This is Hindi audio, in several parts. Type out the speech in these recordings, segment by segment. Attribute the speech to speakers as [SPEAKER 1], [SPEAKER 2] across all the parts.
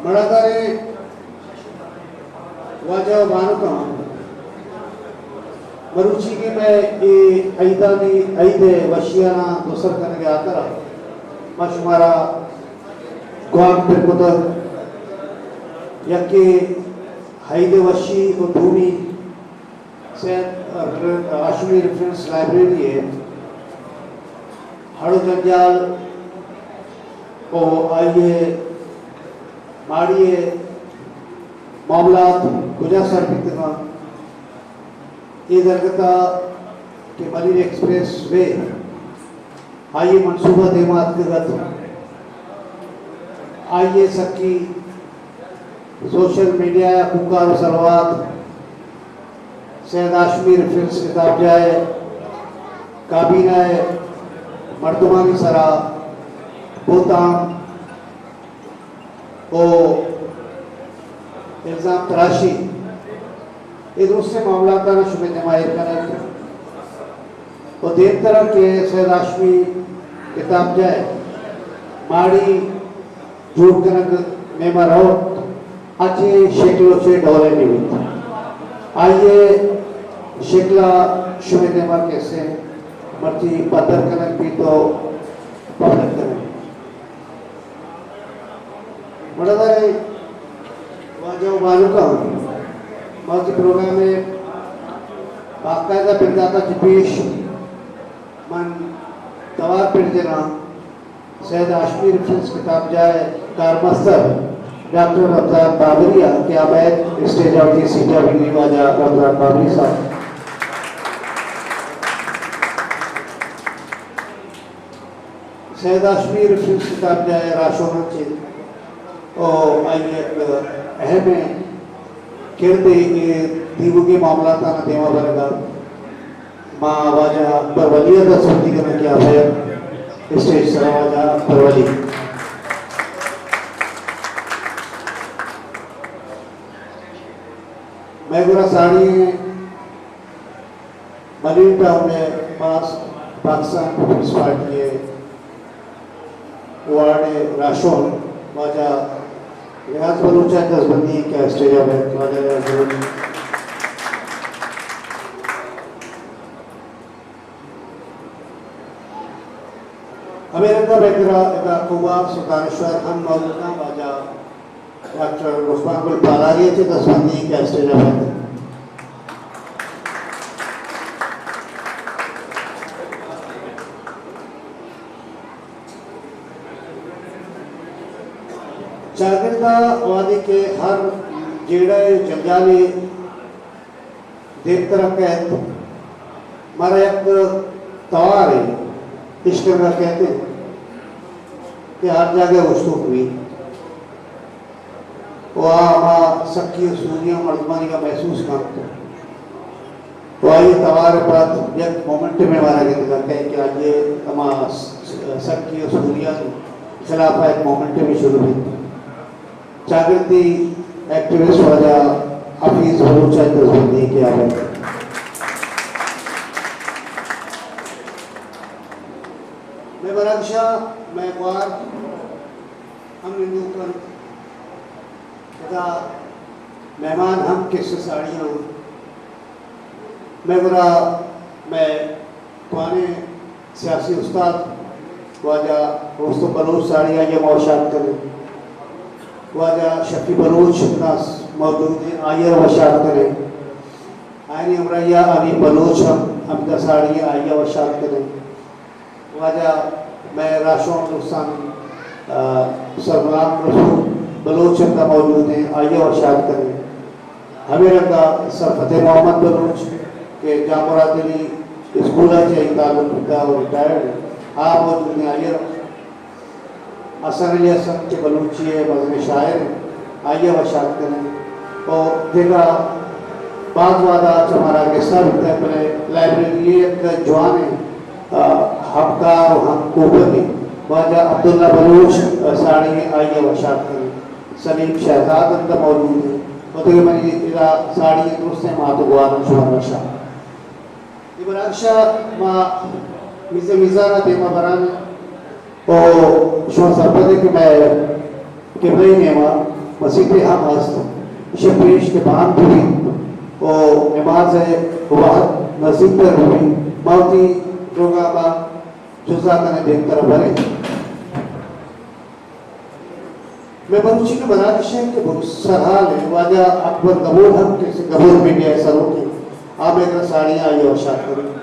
[SPEAKER 1] मड़ागारे वाजा वानुका मरुची के मैं ये ऐदानी ऐदे वशियाना दोसर करने के आकर मशमारा ग्वाम पिरकुतर यके हैदे वशी को भूमि से आशमी रेफरेंस लाइब्रेरी है हड़ो जंजाल को आइए मारिए मामलात गुजा सर्पितना ये दरगता के मलिर एक्सप्रेस वे आइए मंसूबा देमात के गत आइए सबकी सोशल मीडिया पुकार सरवात सैयद आशमी रेफरेंस किताब जाए काबीना मर्दमानी सरा बोताम ओ इल्ज़ाम तराशी ये दूसरे मामला का शुभ नमायर करना और देव तरह के सैयद आशमी किताब जाए माड़ी झूठ कनक मेमर हो अच्छे शेकलों से डोले नहीं आइए शेकला शुभ नमार कैसे मर्जी पत्थर कनक भी तो पब्लिक करें मर्दारे वाजो मालूम का मर्जी प्रोग्राम में बाकायदा पिरदाता चिपीश मन तवार पिर देना सैयद आशमी रेफरेंस किताब जाए कारमस्तर डॉक्टर रमजान बाबरिया के अवैध स्टेज आउट की सीटा भी वाजा रमजान बाबरी साहब सैयद आशमी रेफरेंस किताब जाए राशोन चीज और आइए अहम है किरते दीवु के मामला था ना देवा बनेगा माँ वाजा परवलिया का सुनती करने क्या है स्टेज सरा वाजा परवली मैं गुरा साड़ी मरीन टाउन में पास पाकिस्तान पीपल्स पार्टी है वार्ड राशोन वाजा लिहाज बलूचा दसबंदी क्या स्टेज है वाजा अमेरिका बेकरा का कुबा सुल्तानेश्वर हम मौजूदा वाजा डॉक्टर उस्मान गुल पालारी थे दसबंदी क्या स्टेज है जागरदा वादी के हर जेड़ा जंजाली देव तरह कहते मारा एक तवार है इश्क का कहते हैं कि हर जगह वस्तु हुई वहाँ सबकी सूर्य मर्दमानी का महसूस करते तो आइए तवार पर एक मोमेंट में मारा गया कहते हैं कि आज ये तमाम सबकी सूर्य खिलाफ एक मोमेंट में शुरू हुई जागृति एक्टिविस्ट वाला हफीज बलूचा दसबंदी किया है मैं बराक्षा मैं बार हम हिंदू कर तथा मेहमान हम किस साड़ियाँ मैं बुरा मैं पुराने सियासी उस्ताद वाजा दोस्तों बलूच साड़ियाँ ये मौशात करें वाजा शफी बलूच नास मौजूद है आइए वशात करें आयनी अमरैया अभी बलूच हम दसाड़ी आइए वशात करें वाजा मैं राशों हिंदुस्तान सरगुलाम रसूल बलूच का मौजूद है आइए वशात करें हमें रंगा सर फतेह मोहम्मद बलूच के जामुरा दिली स्कूल है ताल्लुक का रिटायर्ड हाँ मौजूद है आइए असर असम के बलूची है मजमे शायर आइए वशात करें और देखा बाद वादा हमारा किस्सा होता है पहले लाइब्रेरी एक जवान है हफ्ता और हम कोबरी वाजा अब्दुल्ला बलूच साड़ी आइए वशात करें सलीम शहजाद अंदर मौजूद है और देखिए मैंने इरा साड़ी दुरुस्त है माँ तो गुआना शुभ रशा इब्राहिम शाह माँ मिज़े मिज़ाना देमा बरान और शो संपत्ति के मैं किबले ने माँ मसीह हम हस्त शपेश के बाद भी ओ नमाज है वाद नसीब पर भी मौती रोगा बा जुजा कने देखकर भरे मैं बरूची के बना के बहुत सरहाल है वाजा अकबर गबूर हम के गबूर में गया सरों की आप एक साड़ियाँ आई और शाद करी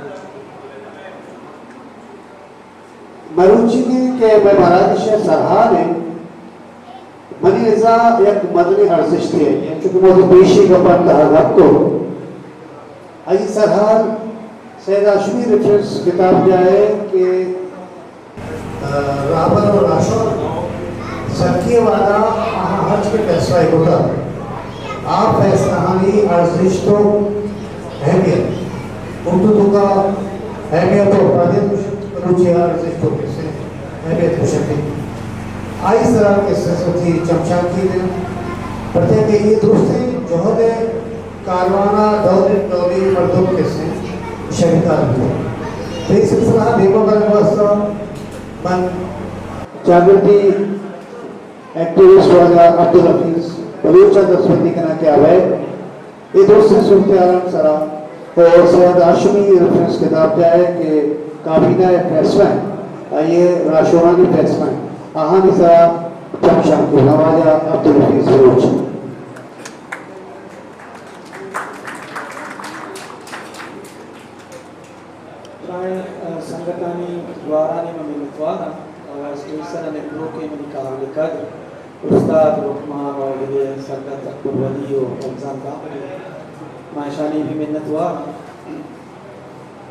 [SPEAKER 1] बरूची के मैं बना के सरहाल है मनी रजा एक मदनी अर्जिश थे क्योंकि वो पेशी का पढ़ता है आपको आई सरहाल सैयद हाशमी रेफरेंस किताब जाए कि रावण और राशों सखी वाला हज के फैसला एक होता आप फैसला हानी अर्जिश तो अहमियत उर्दू का अहमियत और प्राधिक रुचि अर्जिश तो कैसे अहमियत हो सकती आई तरह के सरस्वती चमचा की दिन प्रत्येक ये दोस्ती जोहद कारवाना दौली मर्दों के से शरीका तो इस सिलसिला देखो कर वास्ता मन जागृति एक्टिविस्ट वाला अब्दुल हफीज बलूचा दसवंदी करना क्या है ये दोस्त सूरत सरा और सैयद हाशमी रेफरेंस किताब जाए कि काबीना एक फैसला है ये राशोरानी फैसला है आहानी सरा चमशा की नवाजा अब्दुल हफीज बलूच
[SPEAKER 2] संगतानी द्वारानी ममिनत्वाना स्टेशन ने ब्रोके में निकाल कर उस्ताद रुकमान और ये संगत अकबर वली और रमजान बाबरी माशानी भी मिन्नत हुआ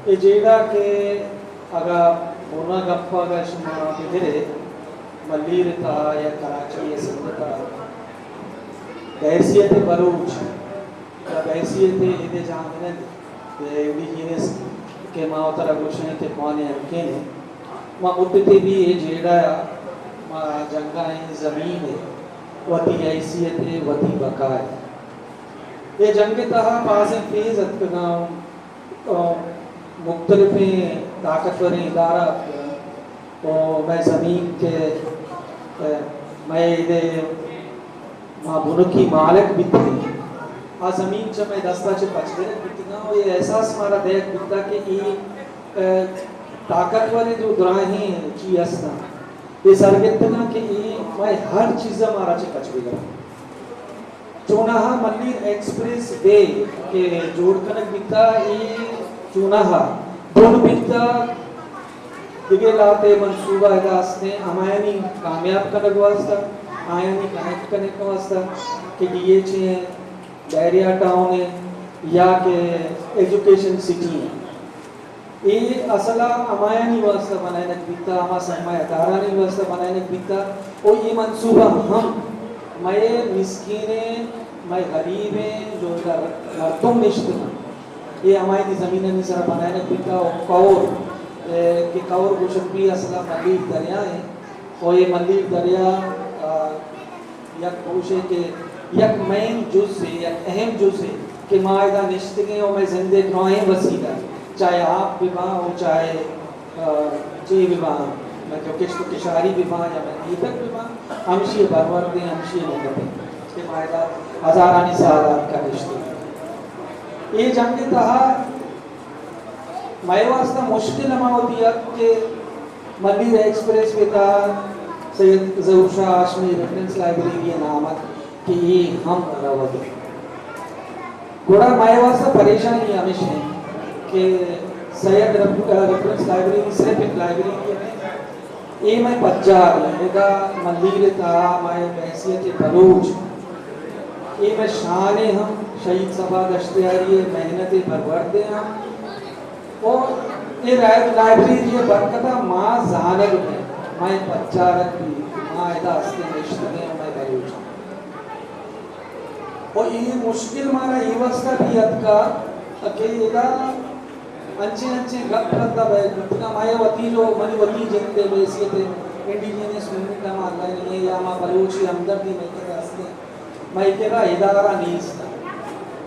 [SPEAKER 2] ये जेड़ा के अगर होना गप्पा का शुमारा बिधरे मल्लीर था या कराची या सिंध का हैसियत बलूच या हैसियत इधे जान ने इंडिजिनस के मावतरा गुशन के कौने अनके ने मां मुद्दते भी ये जेड़ा मां जंगा है ज़मीन है वती हैसियत है वती बका है ये जंग तहा पास फेज अतगांव मुख्तलिफ ताकतवर इदारा और मैं ज़मीन के मैं इधे मां बुनकी मालिक भी थी आ ज़मीन च मैं दस्ता च पचदे बितना और ये एहसास हमारा देख बिता कि ये ताकतवर जो दुराही ची असना ये सरगतना कि ये मैं हर चीज़ हमारा च पचबेगा चुनाहा मल्लीर एक्सप्रेस वे के जोड़ कनक बिता ये चुनाहा दोन बिता दिगे लाते मंसूबा दास्ते हमायनी कामयाब कनक वास्ता आयनी कनेक्ट करने का वास्ता कि डीएच है डायरिया टाउन है या के एजुकेशन सिटी है ये असला अमायनी वास्ता बनाने बिता हमा सरमायादारानी वास्ता बनाने बिता और ये मंसूबा हम मैं मिस्कीने मैं गरीब हैं जो तुम निश्चित ये हमारी ज़मीन नहीं सर बनाने बिता और कौर के कौर गुशत भी असला मल्लीर दरिया है और ये मल्लीर दरिया यक पूछे के यक मेन जुज़ से यक अहम जुज़ से कि मायदा निश्चित और मैं जिंदगी नौएं वसीला चाहे आप विवाह हो चाहे जी विवाह मैं जो किश्त किशारी विवाह या मैं ईदक विवाह हमशी बरवर दें हमशी लगते कि मायदा हज़ारानी सालात का रिश्ते ये जंग तहा मैं वास्ता मुश्किल अमा होती है कि मल्लीर एक्सप्रेस पे था सैयद ज़हूर शाह हाशमी रेफरेंस लाइब्रेरी ये नामक कि ये हम रवद गोड़ा मैं वास्ता परेशानी हमेशा है कि सैयद रेफरेंस लाइब्रेरी सिर्फ एक लाइब्रेरी है ये मैं पज्जार लगा मल्लीर था मैं हैसियत बलूच ये मैं शान हम शहीद सभा दश्तियारी मेहनत परवरदे हम और ये लाइब्रेरी ये बरकता माँ जानब है मैं पज्जारत भी माँ इदा हस्ते निश्चित मैं बलूच और ये मुश्किल मारा ये वस्ता भी अतका अकेला अंचे अंचे गप करता है कितना माया वती जो मनी वती जिंदे वैसे थे इंडिजिनस मूवमेंट का मानना नहीं है या मा बलूची हमदर्दी में के रास्ते मैं केरा इदारा नीस्ता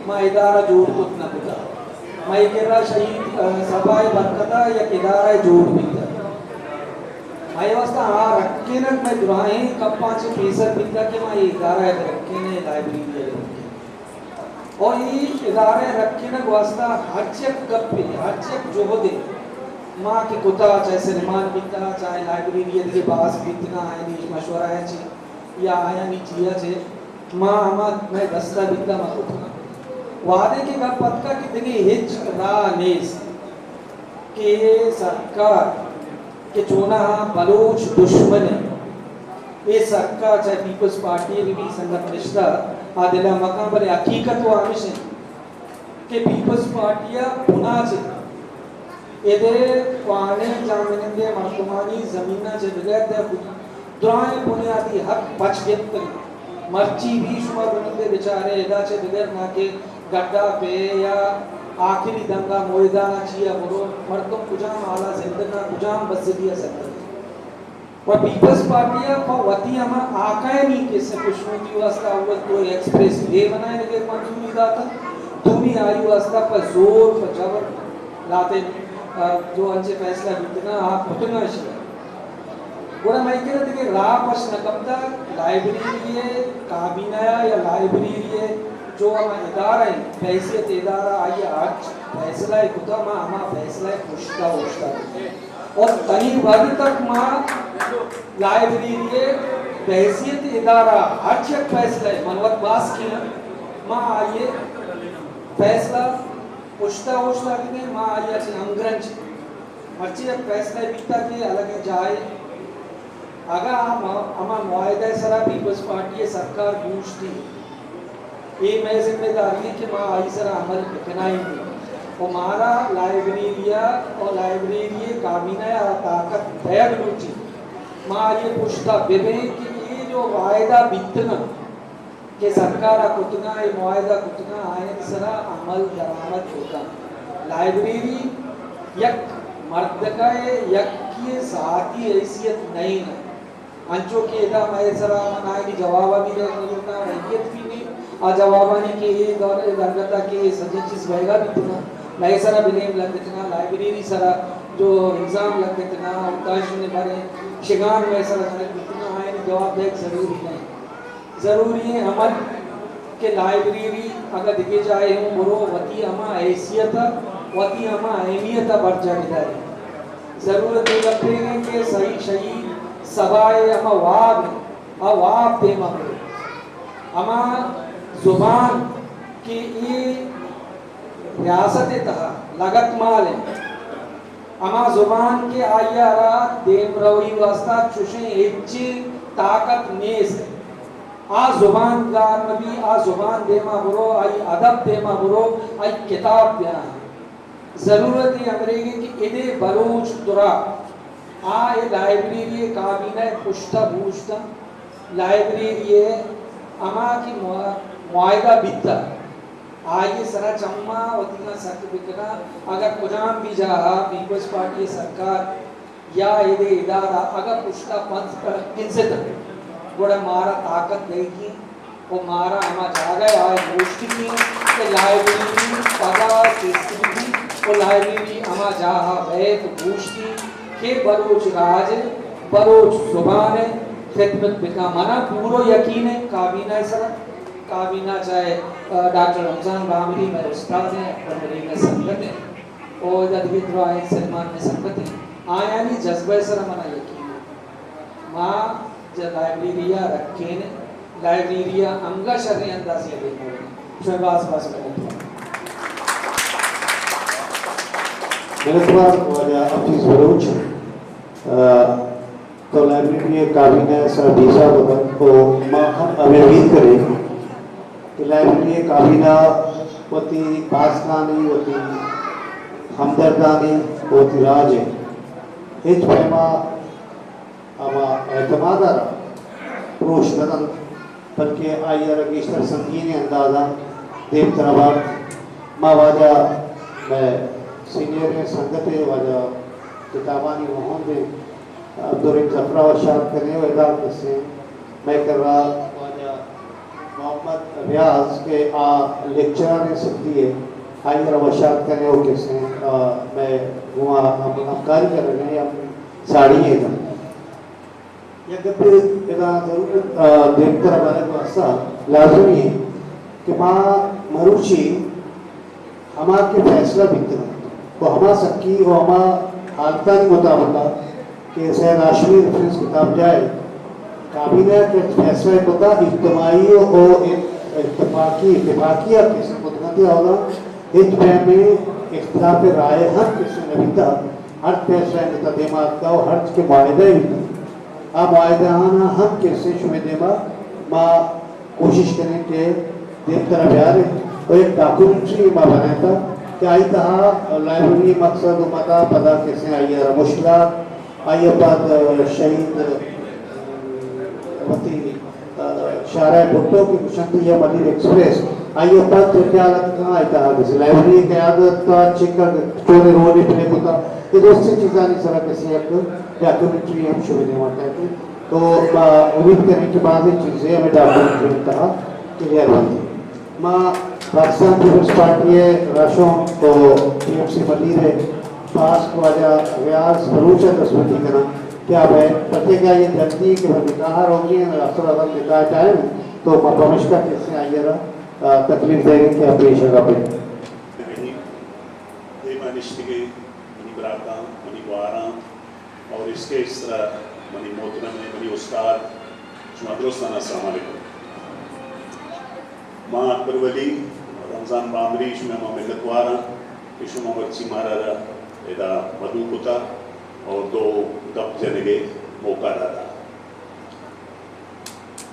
[SPEAKER 2] मैं इदारा जोड़ कुछ ना पिता मैं केरा शहीद सभाए बरकता या इदारा जोड़ पिता आई वास्ता आ रखे न मैं दुराए कब 5% बिता के मैं इदारा रखे ने लाइब्रेरी और ये इदारे रखे न वास्ता हर चेक गप्पे हर चेक जो हो दे माँ की कुत्ता चाहे सिनेमान बिता चाहे लाइब्रेरी के पास बितना है नहीं मशवरा है ची या आया नहीं चिया चे माँ हमार मैं दस्ता बिता माँ कुत्ता वादे के गप पत्का कितनी हिच रानेस के सरकार के चोना बलोच दुश्मन ये सरकार चाहे पीपल्स पार्टी भी संगत रिश्ता आदिला मकाम पर हकीकत वो आमिश है कि पीपल्स पार्टियां पुना से ये पाने जामिनंदे मर्दमानी ज़मीना से बगैर दे दुराए बुनियादी हक बच गए मर्ची भी शुमार बनते बेचारे इदा से बगैर ना के गड्ढा पे या आखिरी दंगा मोयदा चिया बोलो मर्दों कुजाम आला जिंदगा कुजाम बस्दिया सकते और पीपल्स पार्टियां को वती हम आकाए नहीं कि से खुशनुती वास्ता अव्वल तो एक्सप्रेस वे बनाए लगे मंजूरी दाता तुम्ही आई वास्ता पर जोर पर जबर लाते जो अंचे फैसला बितना आप उतना है बोला मैं कह रहा था कि राह पश नकबदा लाइब्रेरी काबीना या लाइब्रेरी जो हमारा इदारा है हैसियत इदारा आई आज फैसला है खुदा माँ हमारा फैसला है पुश्ता पुश्ता और कहीं वर्ग तक माँ लाइब्रेरी हैसियत इदारा हर चीज फैसला है मनवत बास की ना माँ आइए फैसला पुश्ता पुश्ता की नहीं माँ आइए अच्छे अंग्रंज मर्ची फैसला बीता के अलग जाए अगर हमारा मुआहदा सरा पीपल्स पार्टी सरकार पूछती ये मैं जिम्मेदारी है कि माँ आई सरा अमल बिकनाई और मारा लाइब्रेरिया और लाइब्रेरी काबीना या ताकत बैग लूची माँ ये पूछता बेबे कि ये जो वायदा बितना के सरकार कुतना ये मुआहदा कुतना आए सरा अमल दरामद होता लाइब्रेरी यक मर्द का यक की साथी हैसियत नहीं है अंचो के इदा मैं सरा मनाए की जवाबा भी रहना हैसियत भी नहीं आ जवाबानी के ये दौर लगता कि सजेचिस बहेगा भी इतना मैं सरा बिलेम लग इतना लाइब्रेरी सरा जो एग्जाम लग इतना उताश ने बारे शिगान में सरा इतना आए जवाब दे जरूरी नहीं जरूरी है अमल के लाइब्रेरी अगर दिखे जाए हूँ बुरो वती हमा हैसियत वती हमा अहमियत बढ़ जाए जरूरत है लगते कि सही सही सवाए हमा वाब दे मगर हमा जुबान की ये रियासत तहा लगत माल है अमा जुबान के आया रात देम रवि वास्ता चुशे इच्ची ताकत नेस आ जुबान गार नबी आ जुबान देमा बुरो आई अदब देमा बुरो आई किताब बयान जरूरत है अंग्रेजी की इदे बलूच दुरा आ ये लाइब्रेरी काबीना पुश्ता बूझता लाइब्रेरी अमा की मुआहदा बिता आइए सरा चम्मा वतीना सर्टिफिकेटा अगर कुजाम भी जा पीपल्स पार्टी सरकार या ये इदारा अगर पुश्ता पंथ पर किनसे तक बड़ा मारा ताकत देगी वो मारा हमा जागा आए गोष्ठी की कि लाइब्रेरी पदा सिस्टम वो लाइब्रेरी हमा जाहा बैत गोष्ठी के बरोच राज बरोच जुबान है खिदमत बिका मना पूरो यकीन है काबीना सरा काबीना चाहे डॉक्टर रमजान बामरी में उस्ताद हैं बंदरी में संगत है और जदवीत राय सलमान में संगत है आया नहीं जज्बे सरा मना यकीन है माँ जब लाइब्रेरिया रखे ने लाइब्रेरिया अंगा शर्री अंदाज ये देखो फिर बास करें
[SPEAKER 1] मेरे पास वजह अपनी ज़रूरत तो लाइब्रेरी काबीना सर बीसा वक्त को हम उम्मीद करें कि लाइब्रेरी काबीना होती पासदानी होती हमदर्दानी होती राज है हिच पैमा अमा एतमादा प्रोश नदन बल्कि आया रगिस्टर संगीन अंदाज़ा देव तरबार माँ वाजा मैं सीनियर संगत वाजा किताबानी मोहम्मद अब्दुल जफरा वशाद करने वाला से मैं कर रहा वाजा मोहम्मद रियाज के लेक्चरर ने सकती है हायर वशाद करने वो कैसे मैं वहाँ हम कार्य कर रहे हैं अपनी साड़ी है यद्यपि इदा ज़रूरत देखकर हमारे को ऐसा लाजमी है कि माँ मरुची हमारे फैसला बिकते तो हमा सक्की और हमा हालता नहीं मुताबिक कि सैयद हाशमी रेफरेंस किताब जाए काबीना के फैसला पता इज्तमाही और इत्तफाकिया किसी मुतमदी होगा इज्तिमा में इख्तिलाफ राय हर किसी ने बीता हर फैसला ने तदीमात का और हर के मायदे भी आ मायदाना हम किसी शुमेदेमा माँ कोशिश करें कि देख तरह प्यार और एक डॉक्यूमेंट्री माँ बनाया था कि आई तहा लाइब्रेरी मकसद पता पता कैसे आई मुश्किल आई बाद शहीद शारा भुट्टो की कुशंती या मलिर एक्सप्रेस आई बाद क्या कहाँ आई तहा जैसे लाइब्रेरी क़यादत चिकर चोरे रोने प्ले होता ये दोस्ती चीज़ा नहीं सरा कैसे एक डॉक्यूमेंट्री हम शुरू नहीं होता है तो उम्मीद करें कि बाद चीज़ें हमें डॉक्यूमेंट्री में तहा क्लियर होती माँ पाकिस्तान पीपल्स पार्टी है राशों को टीएमसी मलिर है पास को आजा व्यास भरूचा तस्वीर करना क्या है पते का ये जल्दी कि निकाह रोगी है अफसर अगर निकाह चाहे तो परमिश का कैसे आइएगा तकलीफ देंगे कि आप पेश होगा पे
[SPEAKER 3] और इसके इस तरह मनी मोहतरम ने मनी उस्ताद शुमादरोस्ताना अस्सलाम वालेकुम माँ अकबर वली रमज़ान बामरी शुमा मिलतवारा कि शुमा बच्ची मारा एदा मधु कुता और दो गप जनेगे मौका दादा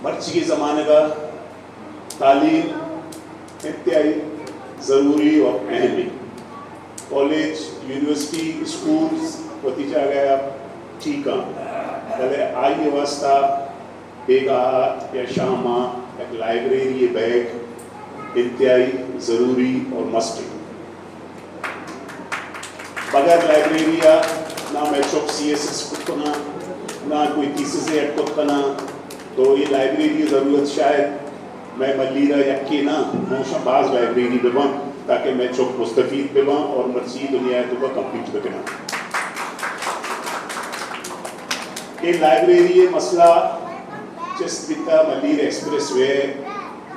[SPEAKER 3] मर्ची के ज़माने का तालीम इंतहाई ज़रूरी और अहम है कॉलेज यूनिवर्सिटी स्कूल्स नतीजा गया ठीक है पहले आई वास्ता बेगा या शामा एक लाइब्रेरी बैग इंतहाई ज़रूरी और मस्ट है बगैर लाइब्रेरी ना मैं चौक CSS कुतना ना कोई थीसिस ऐड कुतना तो ये लाइब्रेरी की ज़रूरत शायद मैं मलीरा यक्की ना मोशा बाज लाइब्रेरी बेबा ताकि मैं चौक मुस्तफीद बेबा और मर्ची दुनिया तो का कंप्लीट बेकना ये लाइब्रेरी ये मसला जिस बिता मलीर एक्सप्रेस वे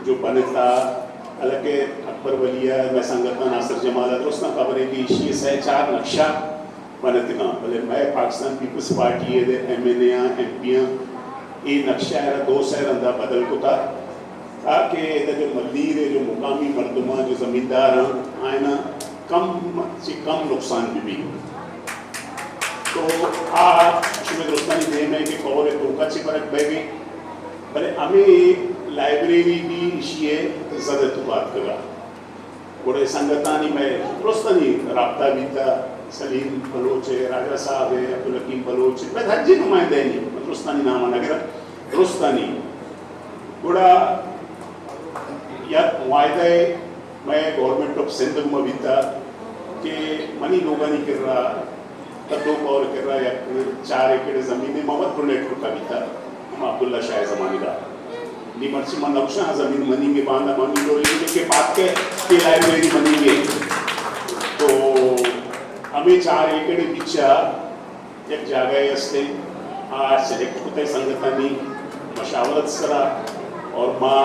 [SPEAKER 3] जो बनता अलग अकबर वलिया मैं संगठन नासिर जमाल दोस्ता खबरें की इशी से 4 नक्शा बनत का भले मैं पाकिस्तान पीपल्स पार्टी ये MNA MP ये नक्शा है 2 शहर अंदर बदल को था ताकि जो मलीर जो मुकामी मर्दमा जो ज़मींदार आए ना कम से कम नुकसान भी तो शुमे दोस्तानी दे में कि कौर तो कच्ची फर्क बह गई भले हमें लाइब्रेरी की इशिए ज़्यादा बात करा बड़े संगतानी में दोस्तानी राब्ता भी था सलीम बलोच है राजा साहब है अब्दुल हकीम बलोच है मैं हर जी नुमाइंदे नहीं दोस्तानी नाम नगर दोस्तानी बड़ा या मुआहदा मैं गवर्नमेंट ऑफ सिंध में भी था कि मनी लोगा नहीं कर रहा कदों और कर रहा या 4 एकड़ ज़मीन मोहम्मद प्रोनेटर का भी था अब्दुल्ला शाह ज़माने का निमर्ची मन नक्शा ज़मीन मनीगे बांधा मनी लो के बात के लाइब्रेरी मनीगे तो हमें 4 एकड़ बिचा एक जगह असते आज सेलेक्ट होते संगठनी मशावरत करा और माँ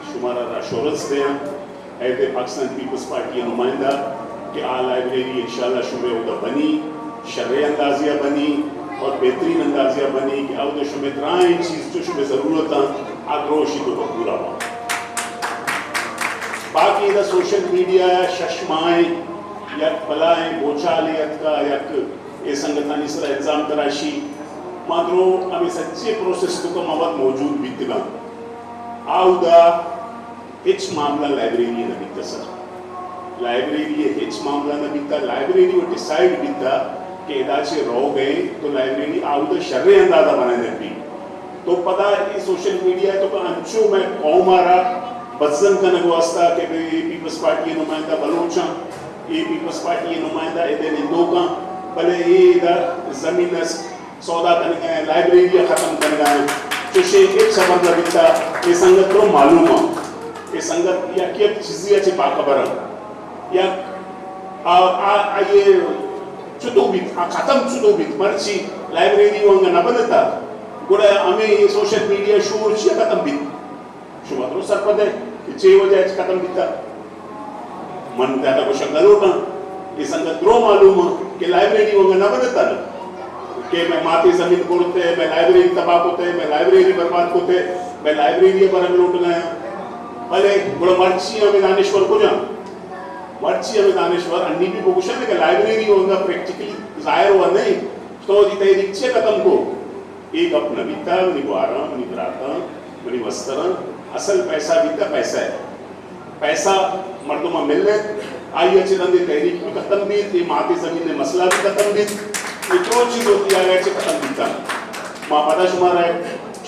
[SPEAKER 3] शुमारा राशोरस दे ऐसे पाकिस्तान पीपल्स पार्टी नुमाइंदा कि आ लाइब्रेरी इंशाल्लाह शुमे उदा बनी शर्रे अंदाजिया बनी और बेहतरीन अंदाजिया बनी कि अब तो शुमे त्राएं चीज़ जो शुमे ज़रूरत आग्रोशी तो पूरा हुआ बाकी इधर सोशल मीडिया शशमाएं या बलाएं बोचालियत का या ये संगठन इस तरह एग्जाम तराशी मात्रो अभी सच्चे प्रोसेस तो मवत मौजूद बीतगा आउदा हिच मामला लाइब्रेरी न बीता सर लाइब्रेरी हिच मामला न बीता लाइब्रेरी वो डिसाइड बीता कि इदाचे रो गए तो लाइब्रेरी आउदा शर्रे अंदाजा बनाने भी तो पता ये सोशल मीडिया तो का अंशों में कौमारा बदजन का नगवास्ता के पीपल्स पार्टी नुमाइंदा बलोचा ये पीपल्स पार्टी नुमाइंदा इधर हिंदू का भले ये इधर ज़मीन सौदा करने गए लाइब्रेरी ख़त्म कर गए तो शेख एक सबब लगता ये संगत को मालूम है ये संगत या क्या चीज़ें अच्छे बाखबर या ये चुतो बीत ख़त्म चुतो बीत मर्ची लाइब्रेरी वंगा न बनता गुड़ा हमें ये सोशल मीडिया शोर छिया खत्म भी शुमा तो सरपद है कि 6 बजे खत्म बीता मन त्याला को शंका लोटा ये संगत रो मालूम कि लाइब्रेरी होगा ना बनता कि मैं माती जमीन कोड़ते मैं लाइब्रेरी तबाह होते मैं लाइब्रेरी बर्बाद होते मैं लाइब्रेरी पर लूट गया भले गुड़ा मर्ची हमें दानेश्वर को जा मर्ची हमें दानेश्वर अन्नी भी पोषण है कि लाइब्रेरी होगा प्रैक्टिकली जाहिर हुआ नहीं तो जितने रिक्शे खत्म को एक अपना बीता मनी बारा मनी बराता मनी वस्त्र असल पैसा बीता पैसा है पैसा मर्दों में मिलने आई अच्छे धंधे तहरीक भी खत्म भी ये माती जमीन ने मसला भी खत्म भी ये जो चीज होती है अच्छे खत्म बीता माँ पता शुमारा है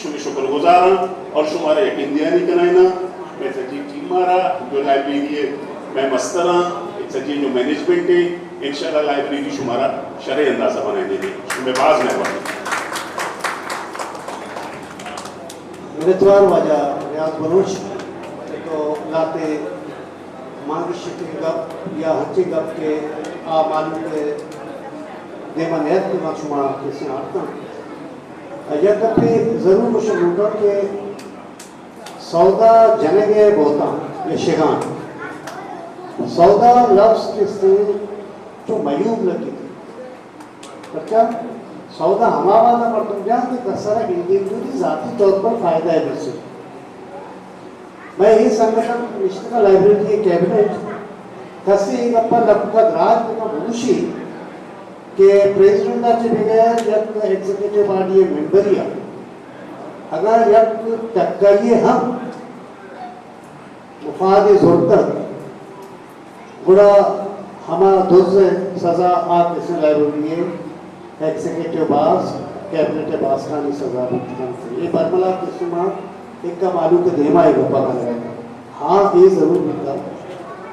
[SPEAKER 3] शुभ शुक्रगुजार और शुमारा यकीन दिया नहीं कराना मैं सजीव टीम मारा जो लाइब्रेरी है मैं मस्तरा सजीव जो मैनेजमेंट है इंशाल्लाह लाइब्रेरी शुमारा शरह अंदाजा बनाने देंगे शुभ बाज मेहरबानी
[SPEAKER 1] मित्रवार वाजा रियाज बलोच तो लाते मांगी शिके गप या हंचे गप के आ मालूम के देवा नहत के मशुमा किसी आर्ता यह कपे जरूर कुछ लूटा के सौदा जनगे बोता ये शेगान सौदा लफ्ज किससे जो मयूब लगी थी अच्छा सौदा हमारा वाला पर तुम जानते कसरा इंडिविजुअली जाती तौर पर फायदा है वैसे मैं ये संगठन निश्चित लाइब्रेरी के कैबिनेट कसी एक अपन लगभग राज में का भूषी के प्रेसिडेंट का बगैर जब एग्जीक्यूटिव बॉडी मेंबरिया अगर जब टक्करिए हम मुफाद ज़रूरत गुड़ा हमारा दूसरे सजा आप इसे लाइब्रेरी एग्जीक्यूटिव बास कैबिनेट बास का नहीं सजा भी ये बरमला किस्म एक का मालूम के देमा एक पता लगाएगा हाँ ये जरूर मिलता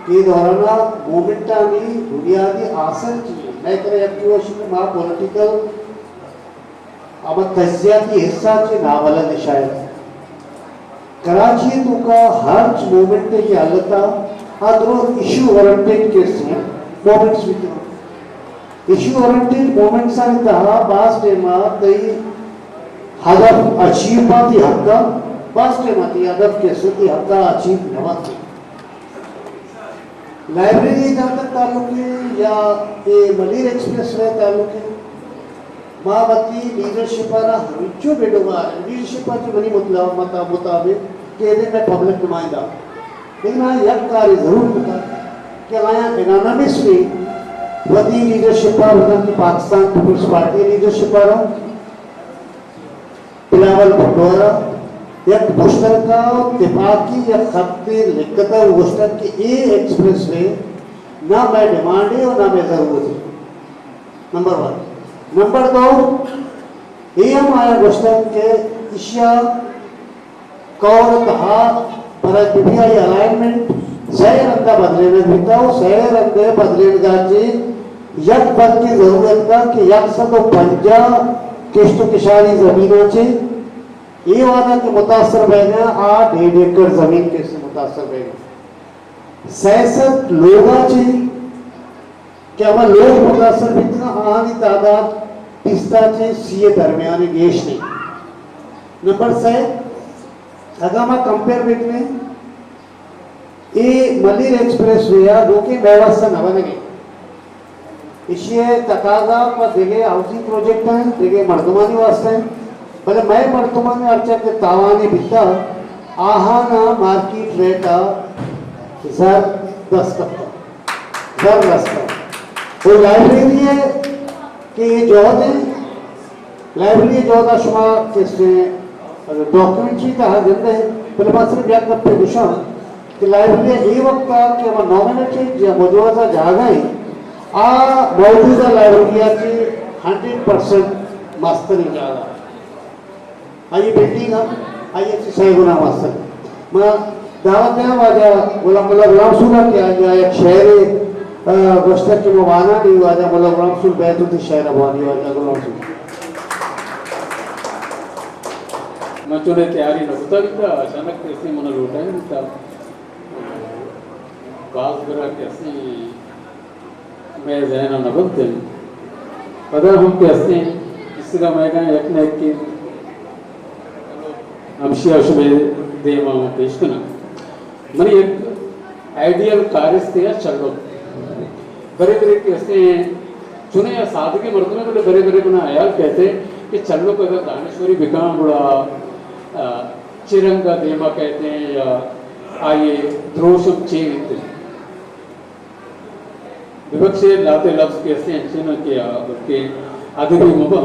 [SPEAKER 1] कि दौराना मोमेंटा नहीं बुनियादी आसन चीज़ मैं करे एक्टिवेशन में माँ पॉलिटिकल अब तज्जियाती हिस्सा के नावला निशायद कराची तो का हर मोमेंट की हालत अदरो इशू ओरिएंटेड केस में मोमेंट्स भी इशू ओरिएंटेड मोमेंट्स आणि दहा बास टेमा तई हदफ अचीव पाती हक्का बास टेमा ती हदफ के सुती हक्का अचीव नवाती लाइब्रेरी जहाँ तक ताल्लुक़ या ये मलिर एक्सप्रेस वे ताल्लुक़ मावती लीडरशिप वाला हमिचो बेडोगा लीडरशिप की बनी मुताबिक के दिन में पब्लिक नुमाइंदा लेकिन हाँ यह कार्य जरूर होता कि आया इकोनॉमिक्स में वधी लीडरशिप पर होता कि पाकिस्तान पीपल्स पार्टी लीडरशिप पर बिलावल भटोरा एक मुश्तरका इत्तेफाकी या खत्ते लिखता मुश्तरक के ए एक्सप्रेस वे ना मैं डिमांड है और ना मैं जरूरत है नंबर 1 नंबर 2 ये हम आया मुश्तरक के इशिया कौर तहा पर बिबिया अलाइनमेंट शहर अंदा बदले में बीता हो शहर अंदे बदले गाजी यक बद की जरूरत का कि 150 किश्त किशारी जमीनों से ये वादा के मुतासर बहना 8.5 एकड़ जमीन के से मुतासर बहना 66 लोगा चे क्या वह लोग मुतासर बितना आनी तादाद पिस्ता चे सीए दरमियानी देश नहीं नंबर 6 अगर हम कंपेयर बिटने ये मलिर एक्सप्रेस वे या रोके व्यवस्था न बनेगी इसलिए तकाजा पर देखे हाउसिंग प्रोजेक्ट हैं देखे मर्दमानी वास्ते हैं भले मैं मर्दमानी अर्चा के तावानी बिता आहाना मार्केट रेट ज़र 10 वो लाइब्रेरी है कि ये जौहद है लाइब्रेरी जौहद शुमा किसने डॉक्यूमेंट्री का जल्द है पहले बात सिर्फ याद करते गुशा कि लाइब्रेरी ये वक्त का कि हम नॉमिनेटेड या मौजूदा जगह आ मौजूदा लाइब्रेरी की 100% मास्टर इजाज़त आइए बिल्डिंग हम आइए सही गुना मास्टर मैं दावत है वाजा गुलाम गुलाम सुना कि आज एक शहर गोश्त की मुबाना नहीं वाजा गुलाम सुन बैठो थी शहर अबानी वाजा गुलाम सुन
[SPEAKER 4] मचोने तैयारी न होता भी था अचानक कैसे मन लौटा है था बात करा कैसे मैं जहना न बनते अगर हम कैसे किसी का मैं कहा एक न एक amshia shube dema peshkana mani ek ideal कार्य से चलो बड़े बड़े कैसे चुने या साधके मर्द में बड़े बड़े बना आया कहते कि चलो को अगर दानेश्वरी बिकाम बड़ा चिरंगा देवा कहते हैं या आइए द्रोशम चेरित विवक्षे लाते लफ्ज कैसे अच्छे न किया बल्कि अदबी मुबह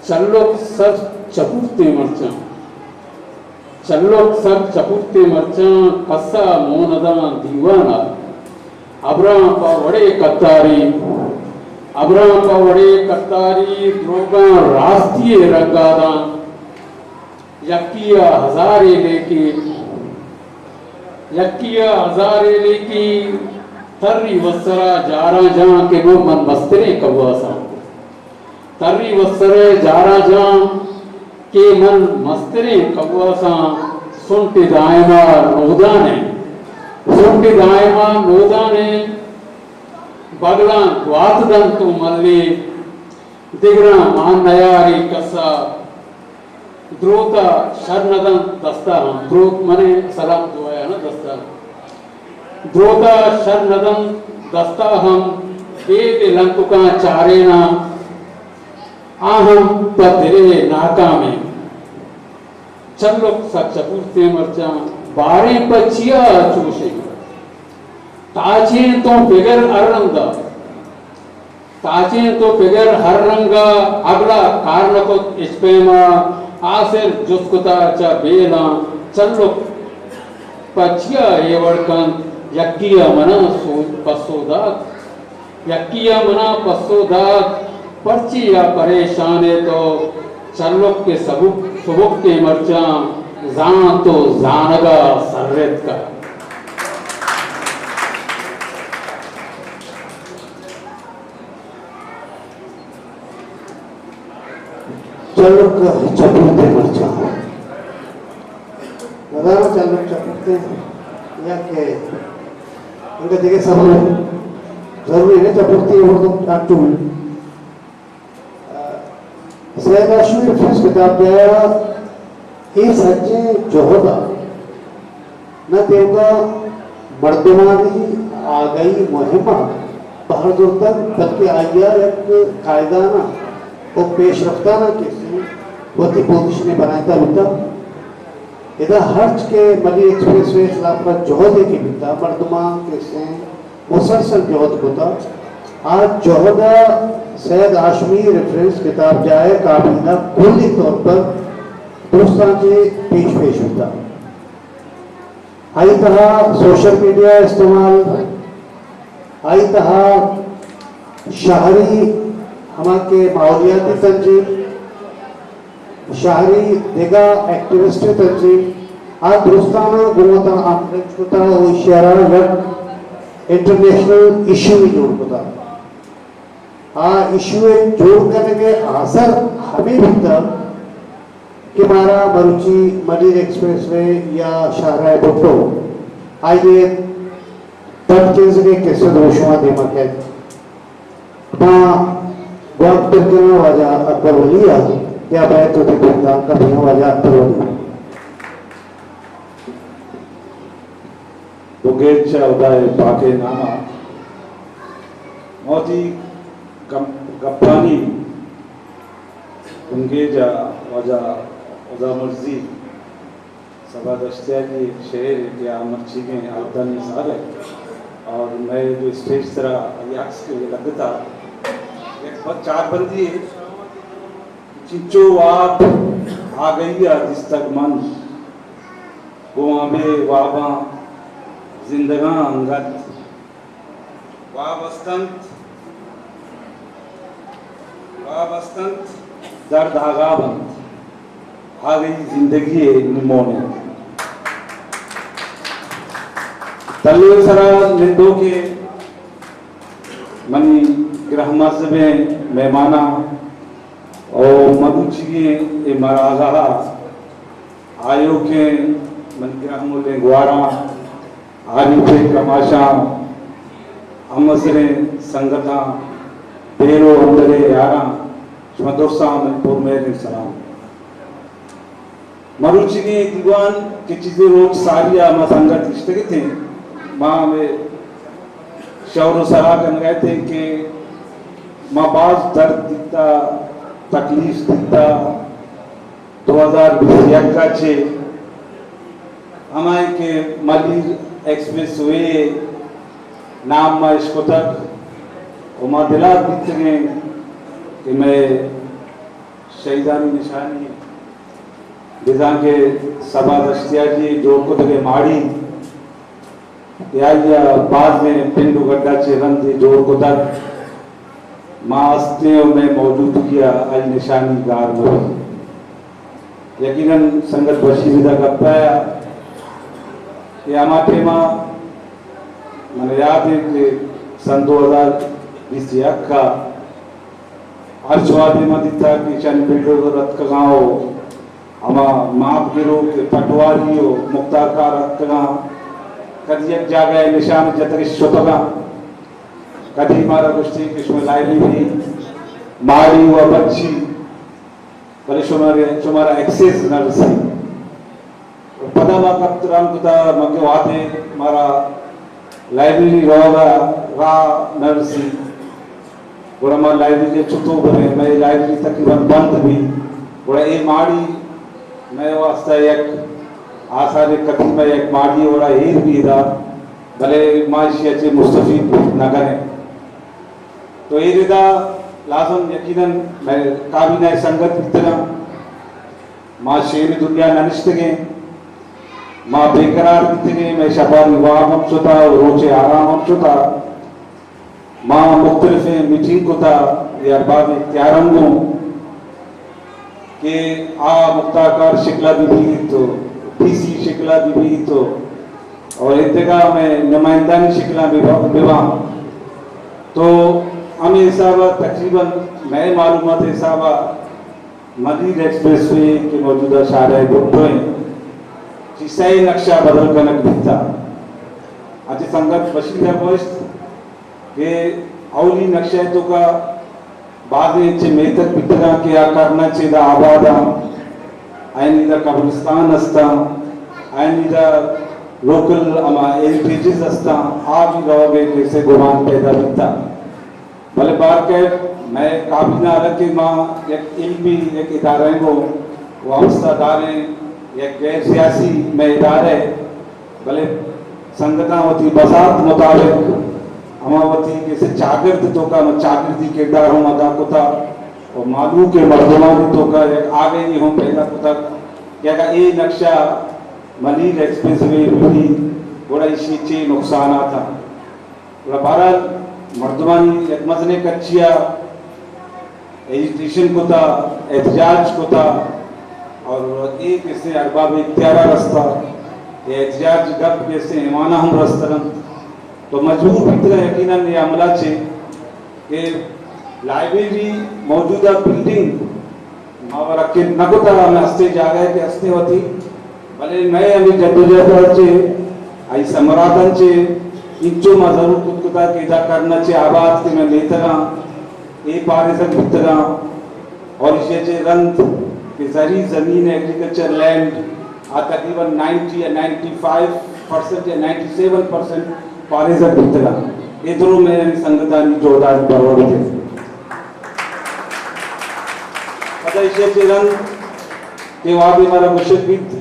[SPEAKER 4] चलो सब चपुते मर्चा चलो सब चपुते मर्चा कस्सा मोनदा दीवाना अब्राम का वड़े कत्तारी द्रोगा राष्ट्रीय रंगादा यक्किया हजारे लेकी तर्री वस्सरा जारा जहाँ के वो मन मस्तरे कव्वासा तर्री वस्सरे जारा जहाँ के मन मस्तरे कव्वासा सुनते दायमा नोदाने बगला द्वातदन तो मल्ली दिगरा मान नयारी कसा द्रोता शरणदन दस्ता हम द्रोत मने सलाम दुआया ना दस्ता द्रोता शरणदन दस्ता हम वेद लंकुका चारेना आहम पधरे नाकामे चलो सचपुरते मर्चा बारे पचिया चूसे ताचे तो बिगर हर रंगा अगला कारण को इस्पेमा आसिर जुस्कुता चा बेला चलो पचिया ये वर्कन यक्किया मना पसोदात पर्ची या परेशान है तो चलो के सबुक के मर्चा जान तो जानगा सर्रेत का
[SPEAKER 1] चलो चपुरते मर्चा लगाना चलो चपुरते या के इनका देखे सब जरूरी है चपुरती हो तो टाटू सैदाशुर फिर किताब गया ये सच्चे जोहदा न देवगा मर्दमानी आ गई मुहिमा बाहर दूर तक बल्कि आया एक कायदाना और पेश रफ्ता ना किसी वती पोजिशन बनाया था बिता इधर हर्च के मली एक्सप्रेस वे इस्लाम पर जोहदे की बिता मर्दमा किसे मुसलसल जोहद होता आज जोहदा सैयद आशमी रेफरेंस किताब जाए काबिना कुल्ली तौर पर दोस्तान के पेश होता आई तरह सोशल मीडिया इस्तेमाल आई तरह शहरी हमारे माहौलियाती तंजीम शहरी देगा एक्टिविस्ट तंजीम आज दोस्ताना गुमता आमरेज होता वो शहरा इंटरनेशनल इशू भी जोड़ होता इशू जोड़ करने के असर हमें भी था कि हमारा मरुची मलिर एक्सप्रेसवे या शाहराह भुट्टो आइए तब के कैसे दोषों दिमाग है वक्त करके वजह अकबर वलिया क्या बैठ तो थे का भी वजह अकबर वलिया
[SPEAKER 5] बुगेचा उदाय पाके नामा मोदी गप्पानी उंगेजा वजह उदा मर्जी सभा दस्तिया की शेर या मर्ची में आदनी सारे और मैं जो स्टेज तरह याक्स के लगता एक चार बंदी चिंचो आप आ गई जिस तक मन गुआबे वाबा जिंदगा अंगत वाबस्तंत दर धागा बंद आ गई जिंदगी निमोने तल्ले सरा निंदो के मनी ग्रह मजबे मेहमाना और मधुची मराजा आयो के मन ग्रह मूल्य ग्वारा आरिफे कमाशा अमसरे संगता पेरो अंदरे यारा मदरसा मनपुर में सलाम मरुचिनी दीवान की चीजें रोज सारिया मा संगत इष्टके थे माँ में शौर सलाह कर गए थे कि माँ बाज दर्द दिखता तकलीफ दिखता 2021 का चे हमारे के मलिर एक्सप्रेस वे नाम में इसको तक और माँ दिला दिखते कि मैं शहीदानी निशानी दिशा के सभा दस्तिया जी जो कुछ के माड़ी या बाद में पिंडू गड्ढा चेरन थी जोर को तक मास्ते में मौजूद किया आज निशानी गार में यकीनन संगत बशीदा का ये हमारे माँ मैंने याद है कि सन 2020 का हर्षवादी मत था कि चंद पिंडो रत का गाँव अमा माप गिरो के पटवारी हो मुक्ताकार रत का कभी एक जगह निशान जतरिश शोतगा कभी मारा कुश्ती किस्म लाइब्रेरी मारी व बच्ची पर शुमारा एक्सेस नर्सी पता मा कप्तान कुता मगे वादे मारा लाइब्रेरी रोगा रा नर्सी बड़ा मार लाइब्रेरी छुट्टो बने मैं लाइब्रेरी तकरीबन बंद भी बड़ा ये मारी मैं वास्ता एक आसारे कथी में एक मारी बड़ा हीर भी था भले माशी अच्छे मुस्तफीद न करें तो ये रिदा लाजम यकीनन मैं काबिना संगत की तरह माँ शेर दुनिया ननिश्त गए माँ बेकरार की तरह मैं शबार विवाह हमशुता और रोचे आराम हमशुता माँ मुख्तलिफ मीटिंग को था या बाब त्यारंगों के आ मुक्ताकार शिकला भी तो पीसी शिकला भी तो और इत्तेगा में नुमाइंदानी शिकला विवाह तो हमें हिसाब तकरीबन नए मालूमात हिसाब मदीर एक्सप्रेस वे के मौजूदा शारा गुट्टों चिसाई नक्शा बदल कनक दिखता आज संगत बशीदा गोश्त के अवली नक्शा तो का बाद में मेहतर पितरा के आकारना चेदा आबादा आयनिदा कब्रिस्तान अस्ता आयनिदा लोकल अमा हेरिटेजेस अस्ता आ भी रहोगे कैसे गुमान पैदा दिखता भले बार के मैं काबिना अलग की माँ एक इल्मी एक इदारे को वास्तादारे एक गैर सियासी में इदारे भले संगठन होती बसात मुताबिक अमावती कैसे चागिर्द तो का चागिर्दी किरदार हो मदा कुता और मालू के मर्दमानी तो का एक आगे ही हो पैदा कुता क्या का ये नक्शा मलीर एक्सप्रेस वे भी बड़ा इसी चे नुकसान आता भारत मर्दमानी एक मजने कच्चिया एजुकेशन को था एहतजाज को था और एक ऐसे अरबाब इख्तियारा रास्ता एहतजाज गप जैसे ईमाना हम रस्तरम तो मजबूर इतना यकीनन ये अमला छे कि लाइब्रेरी मौजूदा बिल्डिंग मावर के नगोता में हस्ते जागे के हस्ते होती भले मैं अभी जद्दोजहद छे आई समरादन छे इंचो मजरूर कुत्ता के जा करना चे आबाद के में लेतरा ए पारे से भीतरा और इसे जे रंग के जरी जमीन एग्रीकल्चर लैंड आ तकरीबन 90 या 95% या 97% पारे से भीतरा ये दोनों में संगतानी जोरदार बरोबर थे पता इसे जे रंग के वहाँ भी हमारा मुशक्कित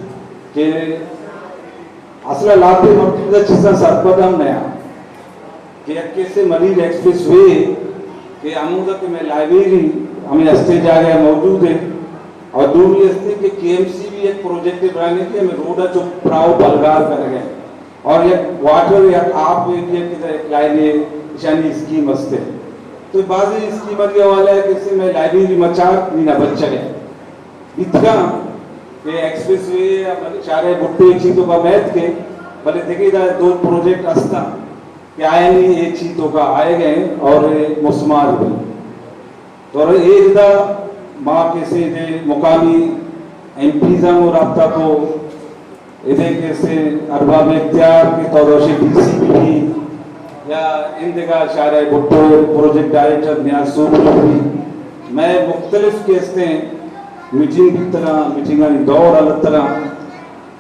[SPEAKER 5] के असला लाते मौजूदा चीज़ा सरपदम नया कि कैसे मरीज एक्सप्रेस वे के आमूदा के में लाइब्रेरी हमें हस्ते जा गया मौजूद है और दूसरी हस्ते के केएमसी भी एक प्रोजेक्ट बनाने के हमें रोडा जो प्राव बलगार कर गए और एक वाटर या आप एरिया की तरह लाइन निशानी स्कीम हस्ते तो बाजी स्कीम के वाला है कैसे मैं लाइब्रेरी मचा नहीं ना बच्चा गया इतना ये एक्सप्रेस वे चारे बुट्टे चीजों का मैथ के भले देखे दो प्रोजेक्ट अस्ता कि आए नहीं एक चीजों का आए गए और मुस्मार भी तो ये इधर माँ कैसे दे मुकामी एमपीज़ और राब्ता को इधर कैसे अरबाब इख्तियार के तौर से डीसीपी या इन जगह शारे बुट्टो प्रोजेक्ट डायरेक्टर न्यासूब भी मैं मुख्तलिफ केस मीटिंग भी तरह मीटिंग दौर अलग तरह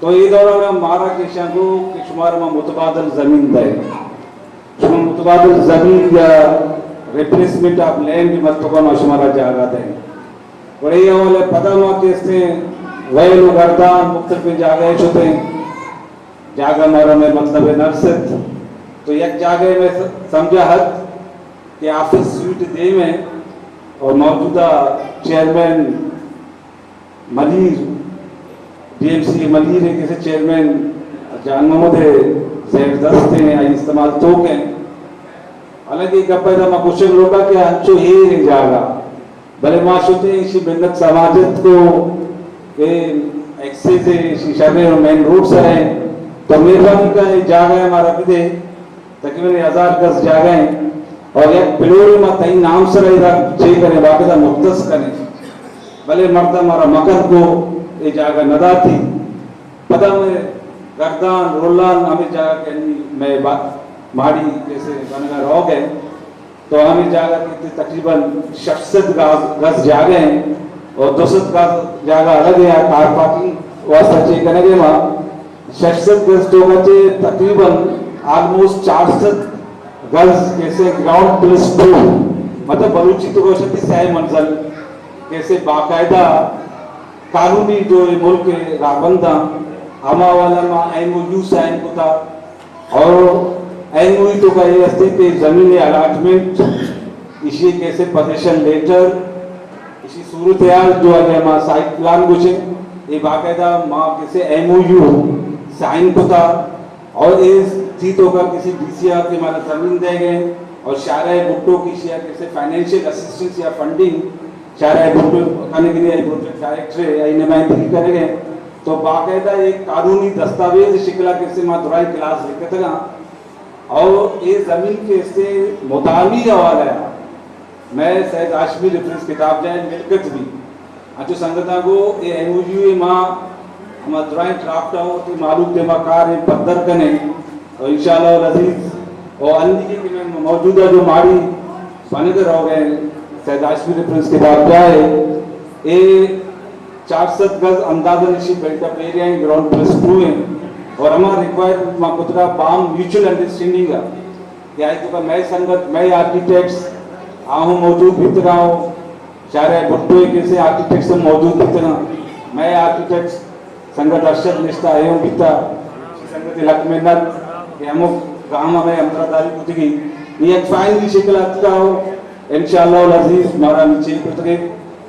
[SPEAKER 5] तो ये दौर में मारा के को कि शुमार में मुतबादल ज़मीन दे शुमार मुतबादल ज़मीन या रिप्लेसमेंट ऑफ लैंड मत को शुमारा जागा दे और ये वाले पता हुआ कि इससे वैल गर्दान मुख्तलिफ जगह छुते जागा मारा में मतलब है नरसत तो एक जगह में समझा हद कि ऑफिस स्वीट दे में और मौजूदा चेयरमैन मलीर डीएमसी मलीर है किसी चेयरमैन जान मोहम्मद है जबरदस्त है इस्तेमाल तो के हालांकि कपड़ा मा कुछ लोग के अंचो ही नहीं जागा भले मां सोते इसी बिन्नत समाजत को के एक्सेस शीशा में मेन रोड से है तो मेहरबानी का जागा है हमारा भी तकरीबन 1000 गज जागा है और एक बिलोरी में तई नाम से रही चेक करें बाकायदा मुख्तस करें भले मर्दा हमारा मकर को ये जागा नदा थी पता में गर्दान रोलान हमें जागा कहनी मैं माड़ी जैसे बनगा रह गए तो हमें जागा की तकरीबन 600 गज जागे हैं और 200 गज जागा अलग है कार पार्किंग वास्ते चेक करेंगे वहाँ 600 गज तो बचे तकरीबन ऑलमोस्ट 400 गज कैसे ग्राउंड प्लस 2 मतलब बलूची तो कोशिश सही मंजिल कैसे बाकायदा कानूनी जो ये मुल्क के राबंदा हमा वाला में एमओयू साइन को था और एमओयू तो का ये अस्ते के जमीन अलॉटमेंट इसी कैसे पोजीशन लेटर इसी सूरत यार जो है हमारा साइट प्लान कुछ ये बाकायदा माँ कैसे एमओयू साइन को था और इस थी तो का किसी डीसीआर के माना जमीन दे गए और शारा भुट्टो की शिया कैसे फाइनेंशियल असिस्टेंस या फंडिंग शारा भुट्टो करने के लिए प्रोजेक्ट डायरेक्टर आई नुमाइंदगी करेंगे तो बाकायदा एक कानूनी दस्तावेज शिकला कैसे मातुराई क्लास लिखते था और ये जमीन के से मुतामी हवाला है मैं सैयद आशमी रेफरेंस किताब जाए मिलकत भी अच्छो संगता को ये एमओयू मां हम ड्राइंग ड्राफ्ट आओ तो मालूम के मकार है पत्थर कने और इंशाल्लाह अजीज और अंदी के में मौजूदा जो माड़ी बनकर हो गए सैयद आशमी रेफरेंस किताब जाए ये 400 गज अंदाजन इसी बिल्टअप एरिया है ग्राउंड प्लस 2 है और हमारा रिक्वायर्ड माकुतरा बाम म्यूचुअल अंडरस्टैंडिंग है या तो का मैं संगत मैं आर्किटेक्ट्स आहू मौजूद भीतर आओ शारे भुट्टो कैसे आर्किटेक्ट्स मौजूद भीतर मैं आर्किटेक्ट्स संगत अरशद निष्ठा एवं भीतर संगत इलाके में नत कि हम गांव में अंतरदारी कुतगी ये एक फाइनली शिकल आता हो इंशाल्लाह अजीज हमारा नीचे कुतगे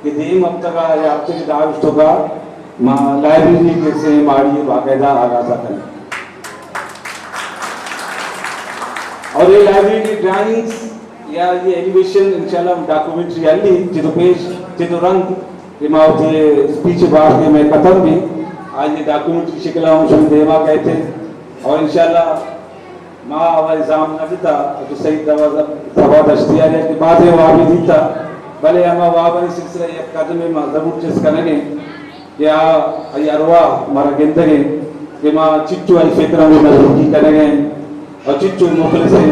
[SPEAKER 5] कि देम अब तक या अब तक दावत होगा लाइब्रेरी कैसे माड़ी बाकायदा आगाज़ करें और ये लाइब्रेरी की ड्राइंग्स या ये एलिवेशन इंशाल्लाह डॉक्यूमेंट्री अली जितो पेश जितो रंग के मावते स्पीच बार के मैं कथम भी आज ये डॉक्यूमेंट्री शिकला हूँ शुरू देवा कहते और इंशाल्लाह माँ हमारे जाम न देता तो सही दवा दस्तिया के बाद है वहाँ भी देता भले हम वहाँ पर सिलसिला एक कदम में जरूर चेस करेंगे या अरवा हमारा गिंदगे कि माँ चिच्चू आई फिक्र में नजरूकी करेंगे और चिच्चू मुखलिस है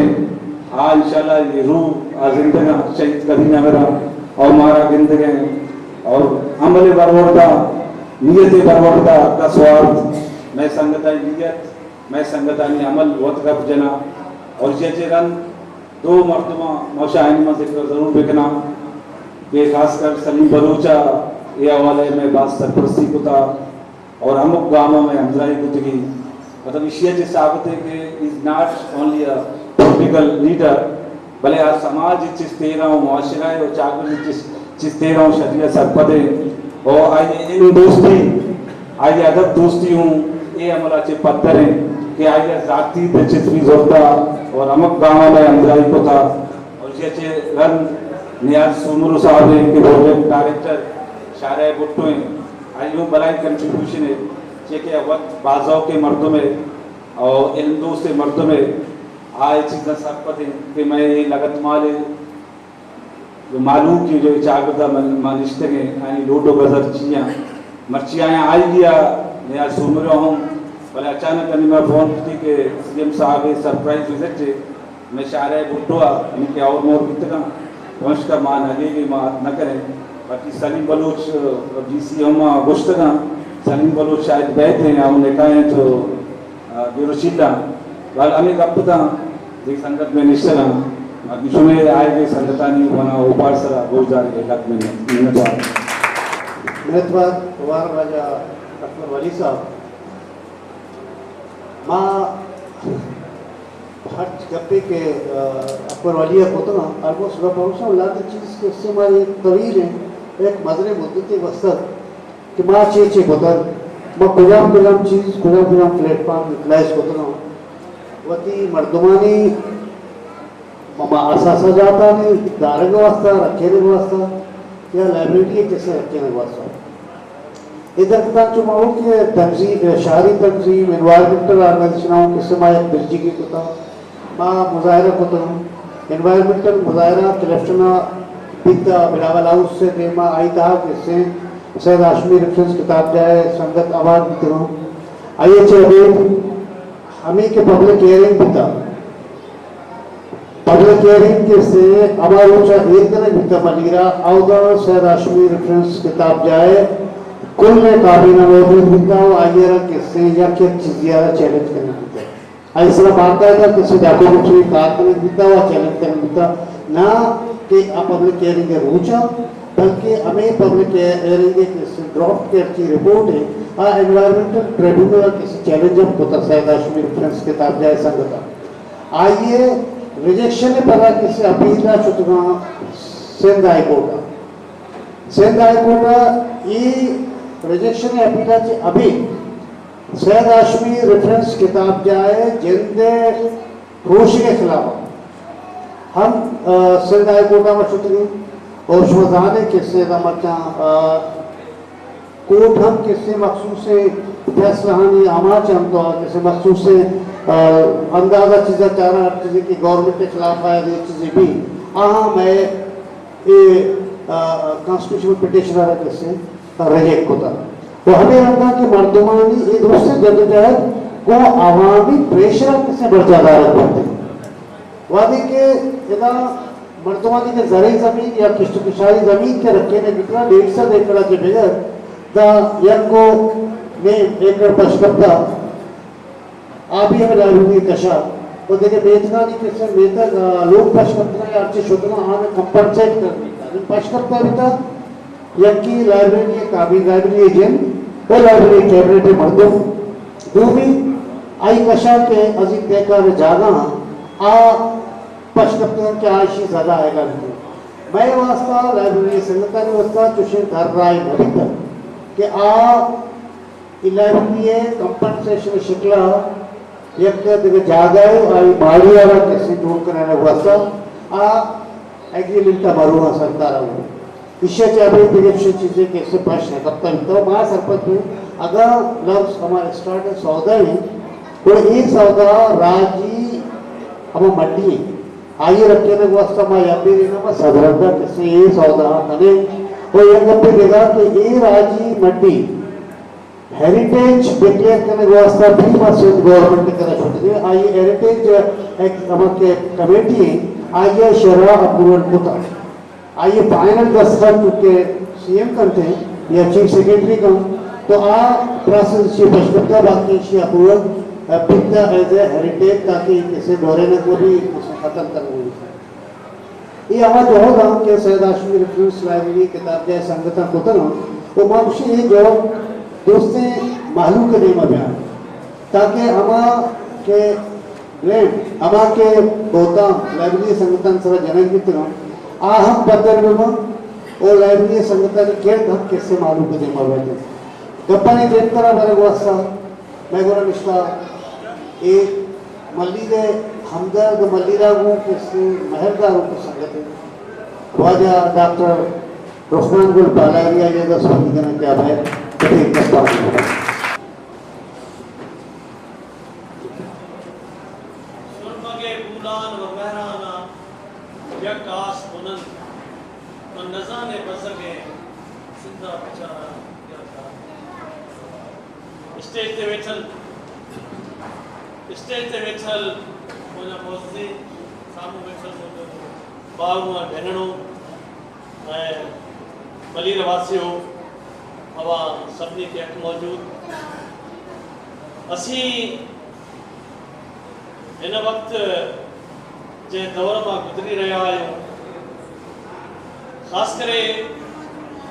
[SPEAKER 5] हाँ इंशाल्लाह ये रूह जिंदगा शहीद कभी ना मेरा और हमारा गिंदगे और अमल बरवरदा नियत बरवरदा का स्वार्थ मैं संगता नियत मैं संगतानी अमल वत कब जना और ये रन 2 मरतबा मौशाइन में जिक्र जरूर बिकना कि खासकर सलीम बलूचा ये हवाले में बात सरपरस्ती को था और अमुक गाँवों में हमदराई कुतगी मतलब इशिया जो साबित है कि is not only a political leader भले आज समाज जिस तेरह मुआशरा है और चाकू जिस तेरह शरीय सरपदे और आज इन दोस्ती आज अदब दोस्ती हूँ ये हमारा चे पत्थर है कि आज जाती दिलचस्पी जोड़ता और अमुक गाँव में हमदराई को था और ये रन नियाज सुमरू साहब है के प्रोजेक्ट डायरेक्टर शारे भुट्टो हैं आज यूँ बलाई कंट्रीब्यूशन है जे के वक्त बाजाओं के मर्दों में और इल्मदो से मर्दों में आए चीज़ें सरपत हैं कि मैं ये लगत माले जो मालूम की जो चागदा मानिश्ते के यानी लोटो गजर चियाँ मर्चियाँ आई गया नियाज सुमरू हूँ भले अचानक अभी मैं फोन की कि सीएम साहब सरप्राइज विजिट थे मैं शारे भुट्टो इनके और मोर कितना वंश का मान आगे की बात न करें बाकी सलीम बलोच GC हम गुश्तगा सलीम बलोच शायद बैठ हैं या उन्हें कहा है तो बिरोचिला वाल अनेक अपता देख संगत में निश्चल बाकी सुने आए गए संगतानी बना उपार सरा गोजार के लग में
[SPEAKER 1] मिनतवाद वार राजा अकबर वली साहब माँ हर गप्पे के अकबर वली को तो ना ऑलमोस्ट गप्पा लाती चीज़ के उससे हमारी एक तवील है एक मजरे मुद्दती वसत कि माँ चे बदल माँ कुजाम चीज़ कुजाम प्लेटफॉर्म यूटिलाइज को तो ना वती मर्दमानी माँ आसासा जाता नहीं दारे का वास्ता रखे के वास्ता या लाइब्रेरी कैसे रखे के वास्ता इधर तक जो माहौल के तंजीम शहरी तंजीम इन्वायरमेंटल ऑर्गेनाइजेशनों के समय बिरजी की कुता माँ मुजाहरा को तो इन्वायरमेंटल मुजाहरा तलेफ्टना बिता बिलावल हाउस से देमा आई था किससे सैयद हाशमी रेफरेंस किताब जाए संगत आवाज भी करो आइए चले हमें के पब्लिक हियरिंग बिता पब्लिक हियरिंग के से हमारे ऊंचा एक दिन बिता मलीरा आउदा सैयद हाशमी रेफरेंस किताब जाए कुल में काबीना मौजूद बिता आइए रहा किससे या क्या चीज़ यारा चैलेंज करना बिता ऐसा बात है किसी जाको कुछ भी कार करने बिता हुआ चैलेंज करना बिता ना कि आप पब्लिक हियरिंग के रूचा बल्कि हमें पब्लिक हियरिंग के ड्राफ्ट के अच्छी रिपोर्ट है एनवायरमेंटल ट्रिब्यूनल किसी चैलेंज अब होता सैयद हाशमी रेफरेंस किताब जाए संगता आइए रिजेक्शन ने पता किसी अपील का चुका सिंध हाई कोर्ट ये रिजेक्शन ने अपील है अभी सैयद हाशमी रेफरेंस किताब जाए जिंदे होश के खिलाफ हम सिंध हाई कोर्ट में चुके और शुजाने किससे मचा कोर्ट हम किससे मखसूस से फैसला हानि आमा चाहता किसी मखसूस से अंदाजा चीज़ें चाह रहा हर चीज़ें की गवर्नमेंट के खिलाफ आया ये चीज़ें भी मैं ये कॉन्स्टिट्यूशनल पिटिशन आ रहा किससे रिजेक्ट होता तो हमें लगता कि मर्दमानी ये दूसरे जदोजहद को आवामी प्रेशर किससे बढ़ जाता है वादी के इतना मर्दमानी के जरिए ज़मीन या किश्तकुशारी ज़मीन के रखे ने कितना 150 एकड़ के बगैर द यंगो में एकड़ पशकता आप ही हमें लाइब्रेरी कशा तो देखिए बेचना नहीं किससे बेहतर लोग पशकता या अच्छे शुद्धना हमें कंपनसेट कर देता पशकता भी था यंकी लाइब्रेरी काबी लाइब्रेरी एजेंट वो लाइब्रेरी कैबिनेट मर्दों जो भी आई कशा के अजीब देखकर जागा आ पशकता के आशी ज़्यादा आएगा मैं वास्ता लाइब्रेरी संगता ने वास्ता चुशे धर राय नहीं था कि लाइब्रेरी कंपनसेशन शिकला एक जागा आई मारी वाला कैसे जोड़ कर वास्ता एग्रीमेंट मरुआ सरकार विषय अभी विदेशी चीज़ें कैसे प्रश्न करता तो वहाँ सरपंच में अगर लफ्ज़ हमारे स्टार्ट सौदा है तो एक सौदा राजी हम मड्डी आइए रखे ने वास्ता मैं यहाँ भी रहना मैं साधारणता कैसे ये सौदा मैंने वो ये कभी देखा कि ये राजी मड्डी हेरिटेज डिक्लेयर करने वास्ता भी मसूद गवर्नमेंट की तरफ होती है आइए हेरिटेज एक हमारे कमेटी आइए शरा अप्रूवल होता आइए फाइनल दस्तखत चुके CM करते हैं या चीफ सेक्रेटरी का तो प्रोसेस से पशकता बाकी से अप्रूवल पिता एज ए हेरिटेज ताकि किसी दौरे ने को भी उसे खत्म करना ये हमारा जो होगा कि सैयद हाशमी रेफरेंस लाइब्रेरी किताब जैसे संगठन होता ना वो मामशी ये जो दोस्तें मालूम के नहीं बयान ताकि हमारा के ग्रैंड हमारा के गौतम लाइब्रेरी संगठन सर जनक मित्र हम बदल में और लाइब्रेरी संगठन के हम कैसे मालूम के नहीं बैठे गप्पा ने देख कर हमारे वास्ता मैं गोरा निष्ठा एक मल्लीदे हमदर्द मल्लीरा को किसी महरदारों को संगत है वाजा डॉक्टर रुस्मान गुल बालारिया ये दस वक्त देना क्या है कभी दस्तावेज
[SPEAKER 6] यकास बुलंद तो नज़ाने बज़गे सिंधा बेचारा स्टेज ते वेठल मुंहिंजा मोज़ी साम्हूं वेठल मुंहिंजो भाउ ऐं भेनरूं ऐं मलीर वासियो हवा सभिनी खे अठ मौजूद असी इन वक्त जे दौर मां गुज़री रहा आहियूं ख़ासि करे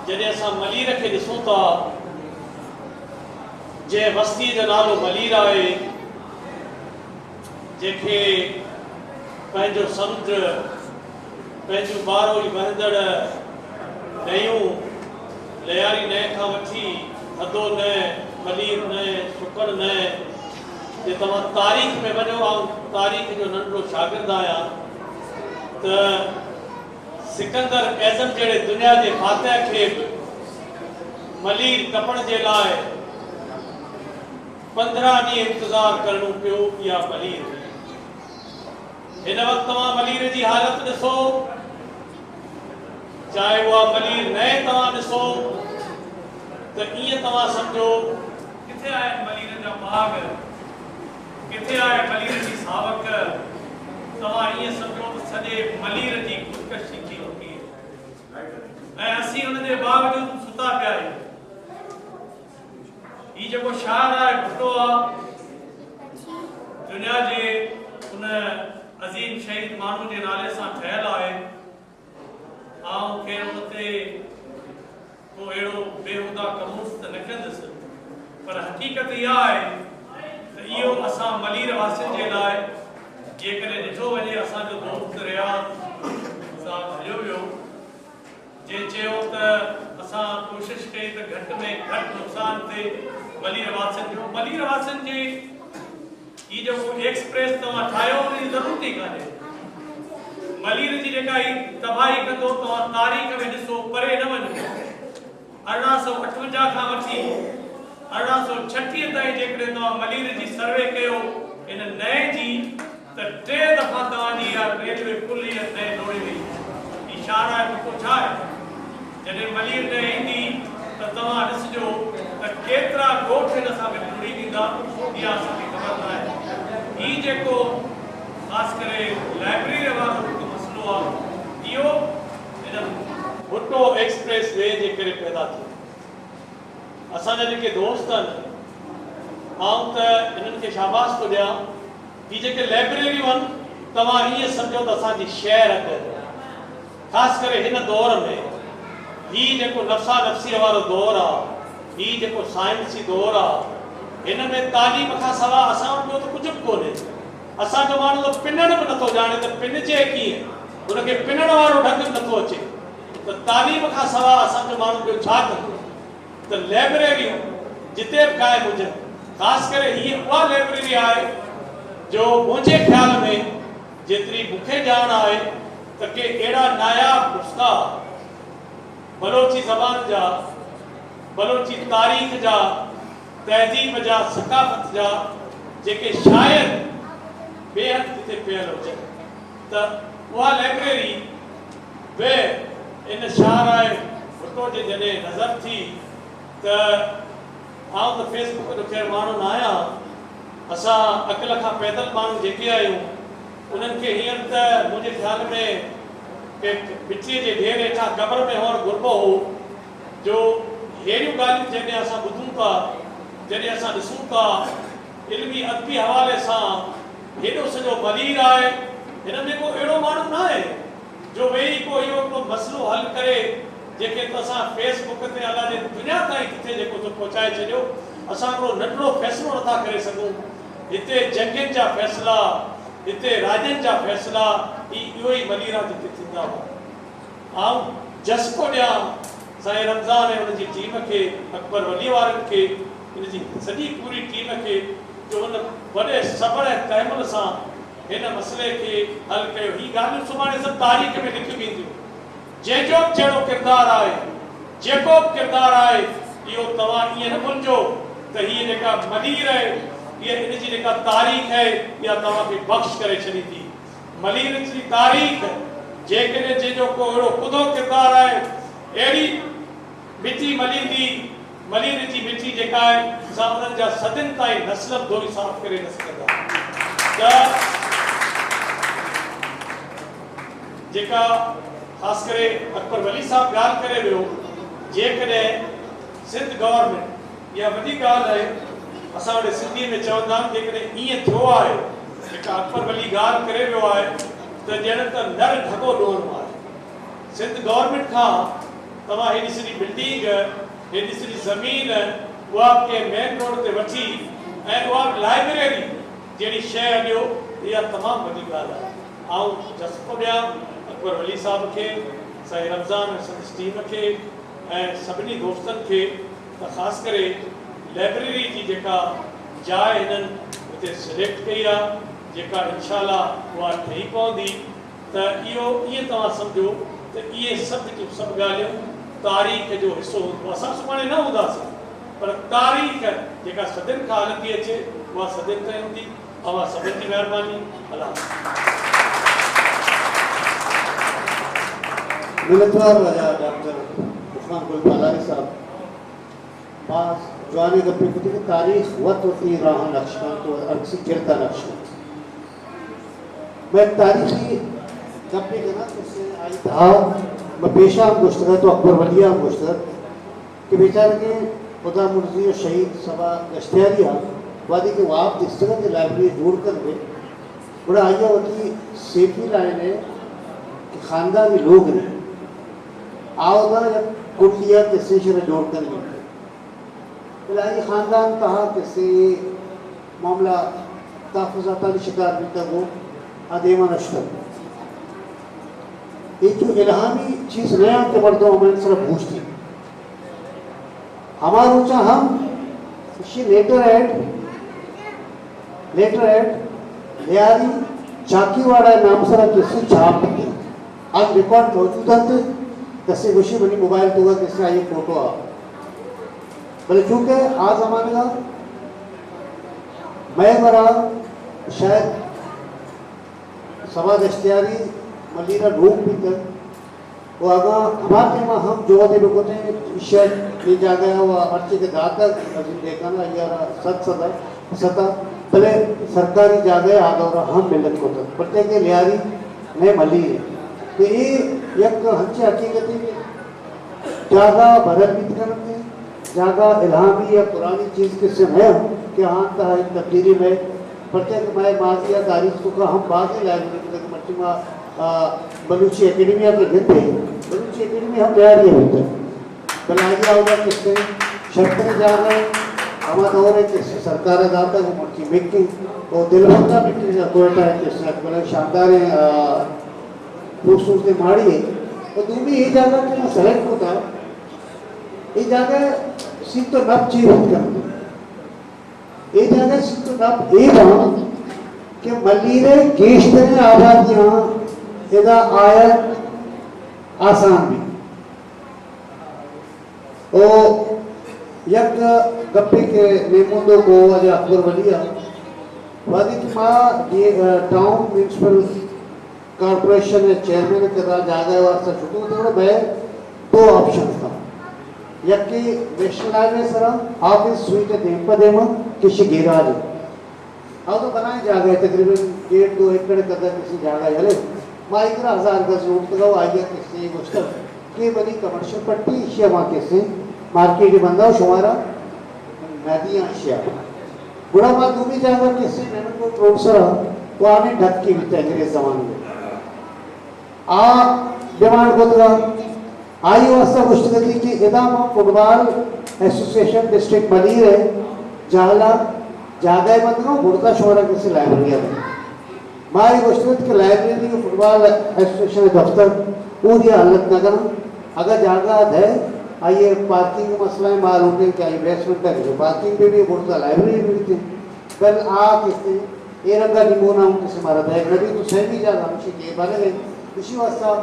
[SPEAKER 6] जॾहिं असां मलीर खे ॾिसूं था जंहिं बस्ती जो नालो मलीर आहे जंहिंखे पंहिंजो समुंड पंहिंजूं बारोई वहंदड़ नयूं लयारी नए खां वठी थधो न मलीर न शुकर न जे तव्हां तारीख़ में वञो ऐं तारीख़ जो नंढो शागिर्द आहियां त सिकंदर एज़म जहिड़े दुनिया जे फातह खे मलीर टपण जे लाइ 15 ॾींहं इंतज़ार करणो पियो इहा मलीर हिन वक़्तु तव्हां मलीर जी हालत ॾिसो चाहे उहा मलीर नए तव्हां ॾिसो त ईअं तव्हां सम्झो किथे आहे मलीर जा बाग किथे आहे मलीर जी सावक तव्हां ईअं सम्झो त सॼे मलीर जी ख़ुदकशी थी वई ऐं असीं हुन जे बावजूद सुता पिया आहियूं ही जेको शहर आहे भुटो आहे दुनिया जे उन अज़ीम शहीद माण्हू जे नाले सां ठहियल आहे आउं खेर हुते को अहिड़ो बेहुदा कमूस त न कंदुसि पर हक़ीक़त इहा आहे त इहो असां मलीर वासियुनि जे लाइ जेकॾहिं ॾिठो वञे असांजो दोस्त रियाज़ साहब हलियो वियो जंहिं चयो त असां कोशिशि कई त घटि में घटि नुक़सान थिए मलीर वासियुनि जी ही जेको एक्सप्रेस तव्हां ठाहियो उनजी ज़रूरत ई कान्हे मलीर जी जेका ही तबाही कंदो तव्हां तारीख़ में ॾिसो परे न वञो 1858 खां वठी 1836 ताईं जेकॾहिं तव्हां मलीर जी सर्वे कयो इन नए जी त 3 दफ़ा तव्हांजी इहा रेलवे पुल इहा नए दौड़ी वई इशारा आहे को छा आहे जॾहिं मलीर न ईंदी त तव्हां ॾिसजो त केतिरा ॻोठ हिन सां गॾु जुड़ी वेंदा इहा असांखे ख़बर न आहे ही जेको ख़ासि करे लाइब्रेरी वारो जेको मसइलो आहे इहो हिन भुट्टो एक्सप्रेस वे जे करे पैदा थियो असांजा जेके दोस्त आहिनि आउं त हिननि खे शाबाश थो ॾियां ही जेके लाइब्रेरियूं आहिनि तव्हां हीअं सम्झो त असांजी शहर ख़ासि करे हिन दौर में ही जेको नफ़्सा नफ़्सीअ वारो दौर आहे ही जेको साइंसी दौर आहे हिन में तालीम खां सवाइ असां वटि ॿियो त कुझु बि कोन्हे असांजो माण्हू त पिनण बि नथो ॼाणे त पिनजे कीअं हुनखे पिनण वारो ढंग नथो अचे त तालीम खां सवाइ असांजो माण्हू ॿियो छा कंदो त लाइब्रेरियूं जिते बि क़ाइमु हुजनि ख़ासि करे हीअ उहा लाइब्रेरी आहे जो मुंहिंजे ख़्याल में जेतिरी मूंखे ॼाण आहे त के अहिड़ा नायाब नुस्ख़ा बलोची ज़बान जा बलोची तारीख़ जा तहज़ीब जा सकाफ़त जा जेके शायर ॿिए हंधि किथे पियल हुजनि त उहा लाइब्रेरी बि इन शाहराए भुट्टो जे जॾहिं नज़र थी त आउं त फेसबुक जो ख़ैर माण्हू न आहियां असां अकल खां पैदल माण्हू जेके आहियूं उन्हनि खे हींअर त मुंहिंजे ख़्याल में के मिटीअ जे ढेर हेठां क़बर में हुअणु घुरिबो हो जो अहिड़ियूं ॻाल्हियूं जॾहिं असां ॿुधूं था जॾहिं असां ॾिसूं था इल्मी अदबी हवाले सां हेॾो सॼो मलीर आहे हिन में को अहिड़ो माण्हू न आहे जो वेही को इहो को मसइलो हल करे जेके त असां फेसबुक ते अलाह जे दुनिया ताईं किथे जेको थो पहुचाए छॾियो असां हिकिड़ो नंढिड़ो फ़ैसिलो नथा करे सघूं हिते जंगनि जा फ़ैसिला हिते राजनि जा फ़ैसिला इहो ई मलीरा जिते थींदा हुआ आउं जस्को ॾियां साईं रमज़ान ऐं हुनजी टीम खे अकबर वली वारनि खे हिनजी सॼी पूरी टीम खे जो हुन वॾे सब्र ऐं तहमुल सां हिन मसइले खे हल कयो ही ॻाल्हियूं सुभाणे सभु तारीख़ में लिखियूं वेंदियूं जंहिंजो बि जहिड़ो किरदारु आहे जेको बि किरदारु आहे इहो तव्हां ईअं न भुलिजो त हीअ जेका मलीर आहे हीअ हिनजी जेका तारीख़ आहे इहा तव्हांखे बख़्श करे छॾींदी मलीर जी तारीख़ जेकॾहिं जंहिंजो को अहिड़ो ख़ुदो किरदारु आहे अहिड़ी मिटी मलींदी मलीर जी मिटी जेका आहे असां उन्हनि जा सदियुनि ताईं नस्ल धोई साफ़ करे न सघंदा त जेका ख़ासि करे अकबर वली साहब ॻाल्हि करे वियो जेकॾहिं सिंध गवर्नमेंट इहा वॾी ॻाल्हि आहे असां वटि सिंधी में चवंदा आहियूं जेकॾहिं ईअं थियो आहे जेका अकबर वली ॻाल्हि करे वियो आहे त ॼण त नर ढगो ॾोड़ो आहे। सिंध गवर्नमेंट खां तव्हां हेॾी सॼी बिल्डिंग हेॾी सॼी ज़मीन उहा कंहिं मेन रोड ते वठी ऐं उहा लाइब्रेरी जहिड़ी शइ ॾियो इहा तमामु वॾी ॻाल्हि आहे। आउं जसको ॾियां अकबर वली साहिब खे साईं रमज़ान ऐं संदसि टीम खे ऐं सभिनी दोस्तनि खे त ख़ासि करे लाइब्रेरी जी जेका जाइ हिननि हुते सिलेक्ट कई आहे जेका इनशाला उहा ठही पवंदी त इहो ईअं तव्हां सम्झो त इहे सभु जूं सभु ॻाल्हियूं तारीख़ जो हिसो हूंदो। असां सुभाणे न हूंदासीं पर तारीख़ जेका सदियुनि खां हलंदी अचे उहा सदियुनि ताईं हूंदी। अवां सभिनी जी महिरबानी। अलाह
[SPEAKER 1] मिलतवार डॉक्टर उस्मान गुल पालारी साहब पास जवानी गप्पे कुछ की तारीख वत होती राह नक्शा तो अक्सी गिरता नक्शा मैं तारीखी गप्पे के ना इससे आई था मैं पेशा हम गुश्तर तो अकबर वलिया हम गुश्तर कि बेचारे के खुदा मुर्जी और शहीद सभा गश्तियारिया वादी के वाप इस तरह की लाइब्रेरी जोड़ कर दे बड़ा आइया होती सेफी लाइन है कि खानदानी लोग ने आओगा जब कुटिया किसी से जोड़ कर लेते फिलहाल ख़ानदान कहा किसी मामला तहफ़ुज़ाता शिकार भी तक वो अदेमा नश्तर ये जो इल्हामी चीज़ नया के मर्दों में सिर्फ पूछती हमारा ऊँचा हम she later had Lyari Chakiwara नाम सरा किसी छाप दी आज रिकॉर्ड मौजूद थे दसे गुशी बनी मोबाइल तो किससे आई फोटो आ बोले चूंकि आज हमारे का मैं बरा शायद सभा दश्तियारी मलिरा रूप भी तक वो आगा हमारे में हम जो दे बिकोते शायद ये जा गया वो अर्चे के दाता अभी देखा ना यार सता पहले सरकारी जा गए आगा और हम मिलत को तक प्रत्येक के लियारी ने मली तो ये एक हंचे हकीकती जागा भरत भी करते जागा इल्हामी या पुरानी चीज़ के से है कि हाँ ता है तब्दीली में प्रत्येक मैं माजी या तारीख को हम बात ही लाइब्रेरी में मर्चिमा बलूची एकेडमी के गिरते बलूची एकेडमी हम ले रही होते बलाजी होगा किससे शर्त जा रहे हमारा और एक सरकार दाता को मर्ची मिक्की और दिलवंता मिक्की का कोयटा है किससे बड़ा शानदार खूबसूरती माड़ी है और दूसरी ये जगह के मैं सेलेक्ट होता ये जगह सिर्फ तो नब चीज करते ये जगह सिर्फ तो नब ये बात कि मलीरे गेश्ते ने आबाद यहाँ इधर आया आसान भी और यक गप्पे के नेमुंदो को अजय अकबर वलिया वादी की माँ ये टाउन म्यूनिसिपल कॉर्पोरेशन चेयरमैन के साथ जागा वास्ता छुट्टी तो मैं दो ऑप्शन था यकी नेशनल हाईवे सर ऑफिस स्वीट देम देम किसी गिराज अब तो बनाए जा गए तकरीबन 1.5-2 एकड़ कदर किसी जागा चले माइक्रा 1000 गज रोड तक आइए किसी मुश्किल के बनी कमर्शियल पट्टी एशिया वहाँ किसी मार्केट बंदा शुमारा नदियाँ एशिया बुरा बात दूसरी जागा किसी मैंने को रोड सर वो आने ढक की भी अंग्रेज जमाने में आ डिमांड होता आई वास्ता मुश्किल की इदाम फुटबॉल एसोसिएशन डिस्ट्रिक्ट मलीर है जाला जागा बंद नो बुढ़ता शोरा किसी लाइब्रेरी में मारी मुश्किल की लाइब्रेरी के फुटबॉल एसोसिएशन दफ्तर पूरी हालत न करना अगर जागा है आइए पार्किंग का मसला है मार उठे क्या इन्वेस्टमेंट का जो पार्किंग पे भी बुढ़ता लाइब्रेरी में भी थी कल आ किसने ये रंगा निमोना हूँ किसी मारा था नदी तो सही भी जागा मुझे के बारे में इसी वास्ता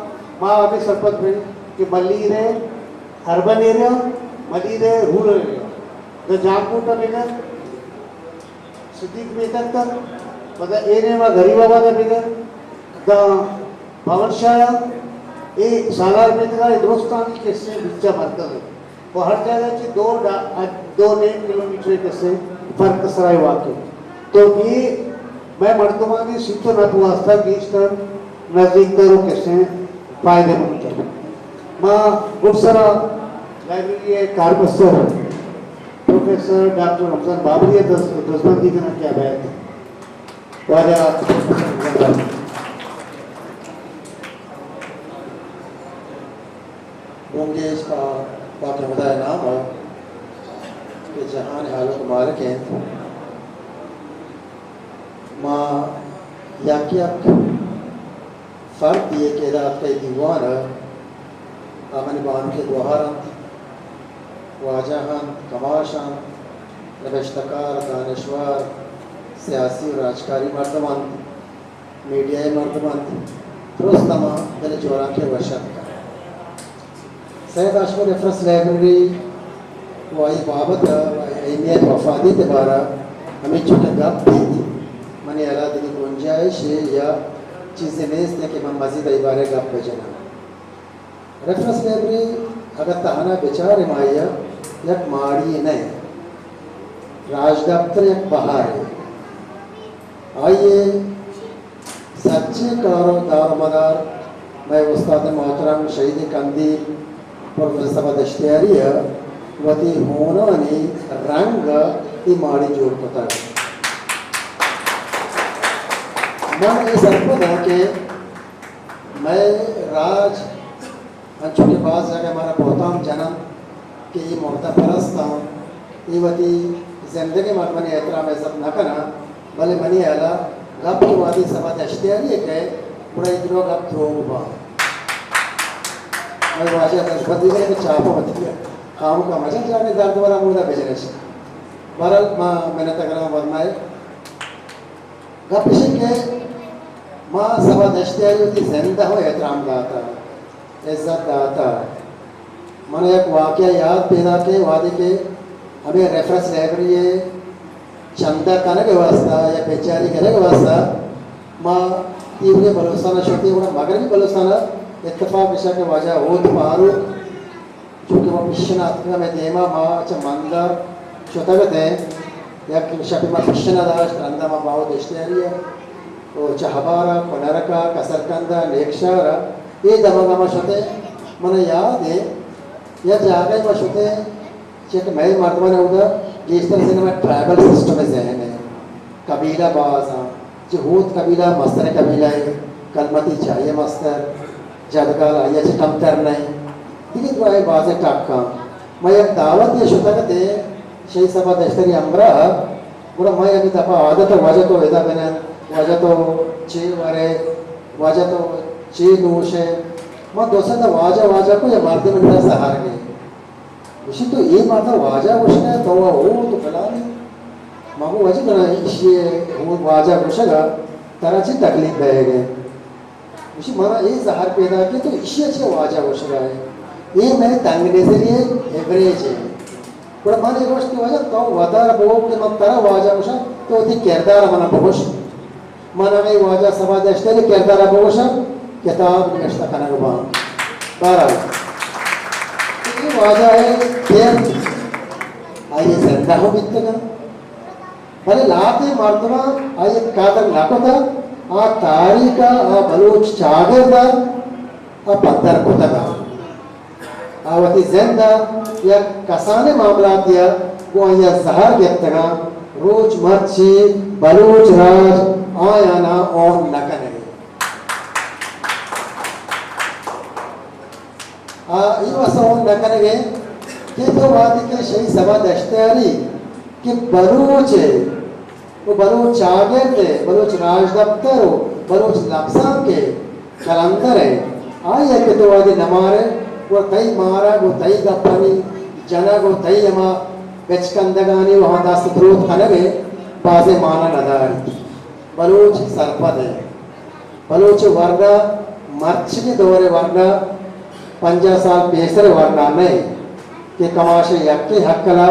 [SPEAKER 1] माँ अभी सरपंच में कि मलीर है अर्बन एरिया मलीर है रूरल एरिया तो जामकोटा बिगर सिद्दीक बेकर तक मतलब एरिया में गरीबाबाद बिगर द भवन शाह ये सालार में का हिंदुस्तानी किससे बिच्चा मरकज है वो हर जगह से 2 किलोमीटर किससे फर्क सराय वाक़ तो ये मैं मर्दमानी सीतो नत वास्ता गीस्टर नजदीक दरो किससे फायदे मंद माँ गुप्सरा लाइब्रेरी कारमस्तर प्रोफेसर डॉक्टर रमजान बाबरी दसबंदी करना क्या बैत वाजा
[SPEAKER 7] मुंगेश का वाक़ खुदा नाम है कि जहान हालों को मार के माँ यक यक फ़र्क दिए के रात का दीवान अमन बान के दोहारन वाजहन कमाशन नबश्तकार दानश्वर सियासी और राजकारी मर्दमंद मीडियाई मर्दमंद दुरुस्तमा दिल चोरा के वशत का सैयद आशफर रेफरेंस लाइब्रेरी वाई बाबत अहमियत वफादी के बारा हमें छोटे गप दी थी मने अला दिली गुंजाइश या चीज़ें नहीं थे कि मैं मज़ीद इबारे गप बजना रेफरेंस लाइब्रेरी अगर तहना बेचारे माया यक माड़ी नहीं राज दफ्तर एक बहार है आइए सच्चे कारो दारोमदार मैं उस्ताद मोहतरम शहीद कंदील प्रोफेसर सबा दश्तियारी वती होना ने रंग ई माड़ी जोड़ पता मन ये सरपद है कि मैं राज चुके पास जाकर हमारा बहुताम जन्म कि ये मोहता परस्त हूँ ये वती जिंदगी में मनी एहतराम ऐसा न करना भले मनी आला गप की वादी सभा दश्तियारी है पूरा इधरों गप थ्रो हुआ मैं वाजा दशपति के चापो मत किया काम का मजा जाने दर्द वाला मुद्दा भेजने से बरल माँ मैंने तकरा वरमाए गप इसी के माँ सभा दश्तियारी होती जिंदा हो एहतराम दाता इज्जत दाता मैंने एक वाक़या याद पैदा के वादे के हमें रेफरेंस लाइब्रेरी है चंदा करने के वास्ता या बेचारी करने के वास्ता माँ तीव्र बलोसाना छोटी बड़ा मगरबी बलोसाना इत्तफाक विषय के वजह हो तो मारू चूँकि वो पिशनाथ में देमा माँ अच्छा मंदर छोटा कहते हैं या शक्ति माँ पिशनादाश अंदा माँ बाव दश्तियारी है वो चहबारा कोनरका कसरकंदा नेक्शारा ये दमागा माँ छोटे मैंने याद है या जागा ही मशहूर है चेक मैं मर्दमा ने उधर जिस तरह से मैं ट्राइबल सिस्टम में जहन है कबीला बाज़ जो होत कबीला मस्तर कबीला है कलमती चाहिए मस्तर जदगाल आया से कम तर नहीं लेकिन तो आए बाज़ टाका मैं एक दावत ये शुद्ध करते शही सभा दश्तरी अमरा पूरा मैं अभी दफा आदत वजह तो वेदा बना वजह तो चे वारे वजह तो चे नोश है मैं दोस्तों तो वाजा को या मारते में मेरा सहारा गए उसी तो ये मारता वाजा उशना तो वो तो कला नहीं मामू वजह करा इसी वो वाजा उशगा तराची तकलीफ बह गए उसी मारा ये सहार पैदा किया तो इसी अच्छे वाजा उशगा है ये मैं तंगने से लिए एवरेज है पर माने रोश की वजह तो वादार बहु के मत तरा वाजा उशा तो दी किरदार मना बहुश मना में वाजा सभा दश्तरी किरदार बहुशा किताब निश्ता करना को बांग बारह ये वाजा है फिर आइए जिंदा हो बित्ते का भले लाते मर्दमा आइए कादर लाको था आ तारीका आ बलूच चागेरदा आ पत्थर को था आवती जिंदा या कसाने मामला दिया वो आइए जहर के तगा रोज मर्ची बलूच राज आयाना और नकने ये वसौन न करेंगे कि तो वादी के शही सभा दश्तियारी कि बलूच है वो बलूच चागे थे बलूच राज दफ्तर हो बलूच लफ्जान के कलंदर है आइए कि तो वादी नमारे वो तई मारा वो तई गप्पनी जना वो तई यमा बेचकंदगानी वहाँ दास द्रोत करेंगे बाजे माना नदारी बलूच सरपद है बलूच वर्गा मर्च के दौरे वर्गा 50 साल बेसर वर्णा नहीं कि कमाशे यक्के हक्कला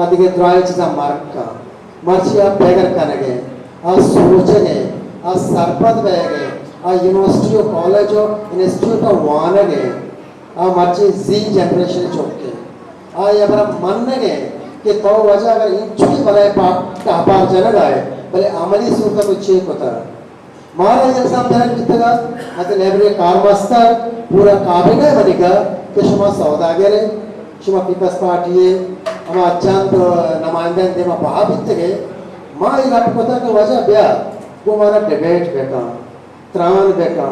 [SPEAKER 7] अधिके द्राइच का मार्ग का मर्ची आप बेगर करने गए आ सोचने आ सरपद बेगे आ यूनिवर्सिटी और कॉलेज और इंस्टीट्यूट का वाने गए आ मर्ची जी जनरेशन चौके आ ये बड़ा मन ने गए कि तो वजह अगर इन चुकी बनाए पार जगह आए भले अमली सूरत को चेक होता है मारा एग्जाम देना कितना मतलब लाइब्रेरी कारमस्तर पूरा काबिल है बनेगा कि शुमा सौदागर शुमा पीपल्स पार्टी अमा चंद नुमाइंदे दे मा भाबितगे मा इलाक पता के वजह ब्या वो मारा डिबेट बेका त्राण बेका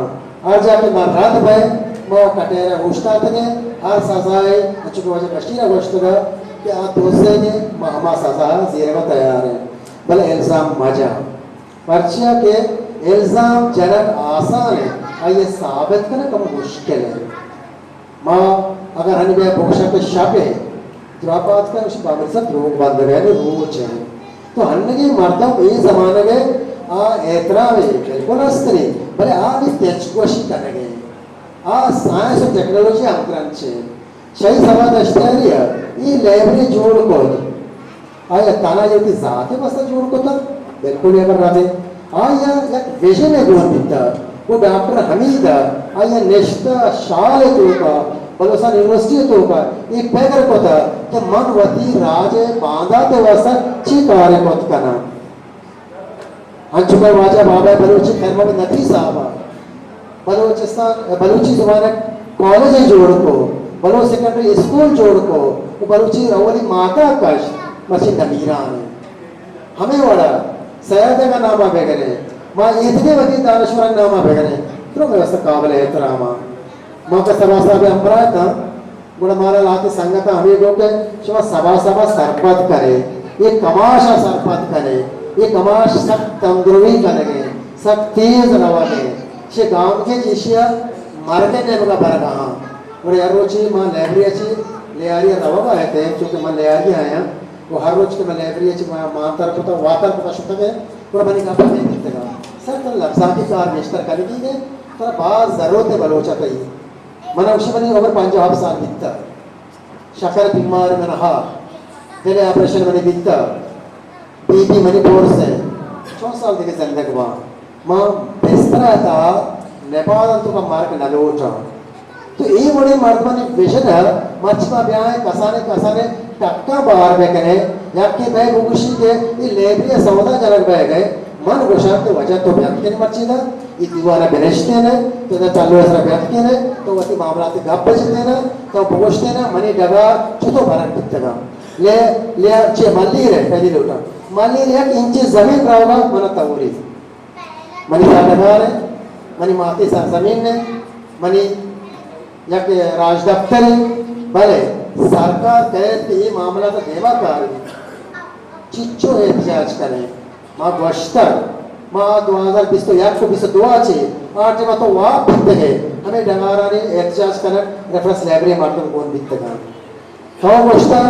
[SPEAKER 7] और जाके मा रात भाई मा कटेरा उष्टा तने हर सजाए अच्छे वजह कष्टीरा गोश्तगा कि आ दोसे ने मा हमा सजा जीरे में तैयार है भले इल्जाम मजा पर्चिया के इल्जाम जनक आसान है आइए साबित करना कम मुश्किल है माँ अगर हनी बे बोशा के शापे द्रापात का उस बाबर से रोग बंद गए ने रोज है तो हन्ने के मर्दों ये ज़माने में आ ऐतरा में बिल्कुल अस्त्री भले आ भी तेजस्वी करने गए आ साइंस और टेक्नोलॉजी अंतरंचे शही समाज अस्ट्रेलिया ये लाइब्रेरी जोड़ को आया ताना जो की जाते बस जोड़ को था बिल्कुल ये कर रहे आया एक विजन है गुण दिता वो डॉक्टर हमीद आया नेश्ता शाल तो का बलोसान यूनिवर्सिटी तो का एक पैगर को था कि मनवती राजे बांधा तो वैसा ची कार्य को करना अंजुमन वाजा बाबा बलूची खैरमा में नबी साहबा बलूचिस्तान बलूची ज़बान कॉलेज जोड़ को बलोच सेकेंडरी स्कूल जोड़ को बलूची अवली माता कश मस्जिद नमीरान हमें वाला सयादे का नामा बेगरे माँ इतने वकी दानश्वर नामा बेगरे तो व्यवस्था काबिल एहतरामा माँ का सभा में अमरा था गुड़ा मारा लाते संगत हमें लोग के शवा सभा सरपत करे ये कमाशा सरपत करे ये कमाश सब तंदुरुस्ती करेंगे सब तेज रवागे शे गांव के जिशिया मार्केट ने बगा पर कहाँ और यार रोज़ी माँ लाइब्रेरी अच्छी ले आ रही है रवा आए थे क्योंकि माँ ले आ रही आया वो हर रोज के मैं लाइब्रेरी अच्छी माँ तर पता वातर पता शुद्ध है पूरा बनी का पता नहीं दिखता सर तो लफ्ज़ाती कार निश्तर करेगी ने तो बात ज़रूरत है बलोचा कहीं मना उसे बनी ओवर 5 साल बीतता शक्कर बीमार में रहा तेरे ऑपरेशन में बीतता बीपी मणिपुर से 4 साल देखे जिंदगी माँ बिस्तरा था नेपाल तो का मार्ग नलोटा तो ये बड़े मर्दमानी विजन है मच्छमा ब्याह कसाने टक्का बाहर बेकने याके बे गुगुशी के ये लेबरी सौदा जनक बह गए मन गुशात के वजह तो व्यक्त के मर्ची था ये दीवाना बेनश्ते ने तो ना चालू ऐसा व्यक्त के ने तो वती मामला ते गप बजते ना तो बोझते ना मनी डगा चुतो भरक बितगा ले चे मल्ली रे पहली लोटा मल्ली रे 1 इंच जमीन रावगा मन तवरी मनी का डगा रे मनी माती सा जमीन ने मनी याके राज दफ्तर भले सरकार कहे कि ये मामला तो देवा कार चिच्चो एहतजाज करें माँ गोश्तर माँ 2020 तो याक को 22 आचे 8 जमा तो वाप बिकते हैं हमें डंगारा ने एहतजाज करें रेफरेंस लाइब्रेरी मार्टन कौन बिकते हैं तो गोश्तर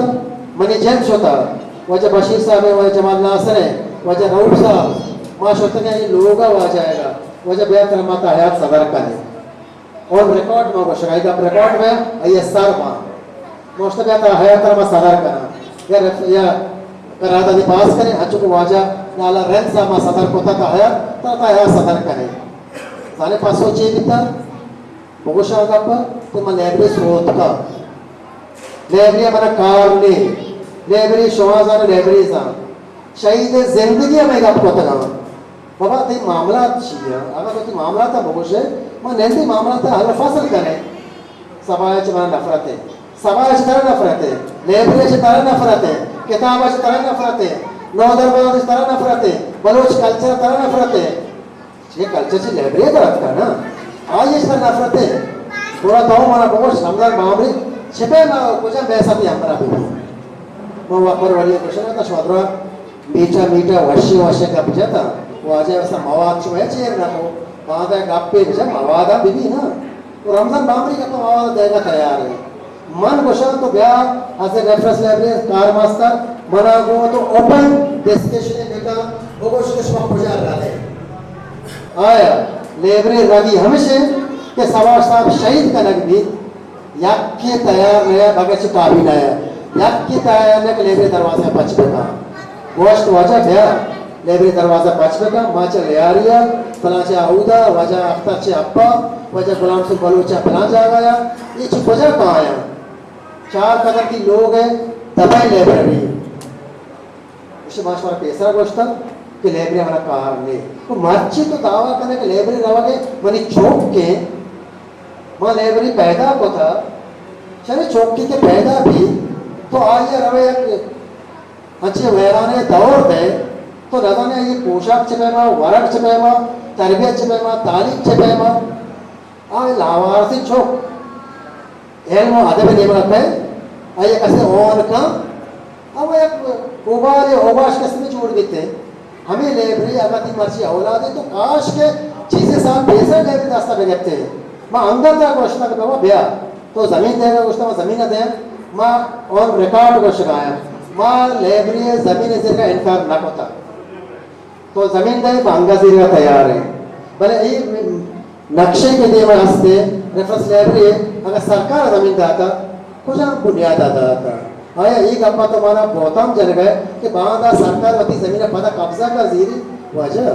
[SPEAKER 7] मनी जेम्स होता वजह बशीर साहब है वजह जमाल नासर है वजह राउल साहब माँ शोते हैं ये लोगा हुआ जाएगा वजह बेहतर माता हयात सदर करें और रिकॉर्ड में गोश्तर आएगा रिकॉर्ड में ये सर माँ गोश्तर बेहतर हयात में सदर करना या करादा दी पास करें अच्छु को वाजा नाला रेंट सामा सदर को तक आया तब आया सदर करें साले 500 चे बिता बगोशा का पर तो मैं लाइब्रेरी स्रोत का लाइब्रेरी हमारा कार ने लाइब्रेरी शोवाज़ान लाइब्रेरी सा शहीद जिंदगी में आपको तक बाबा ते मामला चाहिए अगर तो मामला था बगोशे मैं नहीं मामला था हल फसल करें सबायच में नफरत है सबायच तरह नफरत है लाइब्रेरी से तरह नफरत है किताब से तरह नफरत है नौ दरबार से तरह नफरत है बलोच कल्चर तरह नफरत है ये कल्चर से लाइब्रेरी तरह का ना आज इस तरह नफरत है थोड़ा तो हमारा बहुत समझदार मामले छिपे ना कुछ वैसा भी हमारा भी वो वापर वाली क्वेश्चन है तो स्वादरा मीठा वर्षे का बुझाता वो आज ऐसा मवाद जो है चेयर ना हो बांधा गापे बुझा मवादा भी ना तो रमजान मामले का तो मवाद देगा तैयार है मन गोशान तो ब्याह ऐसे रेफरेंस लाइब्रेरी कार मास्टर मना को तो ओपन डिस्कशन बेटा बगोश के सब पुजार रहे आया लाइब्रेरी रवि हमेशा के सवार साहब शहीद का नगदी याक के तैयार रहा भगत से काबिल आया याक के तैयार ने लाइब्रेरी दरवाजा पचपे का गोश्त वजह गया लाइब्रेरी दरवाजा पचपे का माचा ले आ रही है फलाचा आउदा वजह अख्तर से अब्बा वजह गुलाम से बलूचा फला जा गया ये चुप वजह कहाँ आया 4 कदर की लोग हैं दबाई लाइब्रेरी उससे माशा पैसा गोश्त कि लाइब्रेरी हमारा कार ले तो मर्ची तो दावा करने के लाइब्रेरी रवा के मनी चौक के वहाँ लाइब्रेरी पैदा को था चले चौकी के पैदा भी तो आइए रवे अच्छे वैराने दौर दे तो रदाने ये पोशाक चपेमा वरक चपेमा तरबियत चपेमा तालीम चपेमा आए लावारसी चौक एल्मो अदब नेमा पे आइए कैसे ओन का अब एक उबारे ओबाश कैसे में छोड़ देते हमें लेबरी अगर ती मर्जी औलाद है तो काश के चीजें साथ बेसर लेबरी रास्ता पे करते हैं माँ अंदर तक गोश्ता का बाबा ब्याह तो जमीन देगा गोश्ता माँ जमीन दे माँ और रिकॉर्ड गोश्त आया माँ लेबरी जमीन से का इनकार ना होता तो जमीन दे बांगा से का तैयार है भले ये नक्शे के लिए में हंसते रेफरेंस लेबरी अगर सरकार जमीन दाता कुछ हम बुनियाद दाता आया ये गप्पा तुम्हारा बहुतम जन गए कि बांधा सरकार वती जमीन पता कब्जा कर जीरी वजह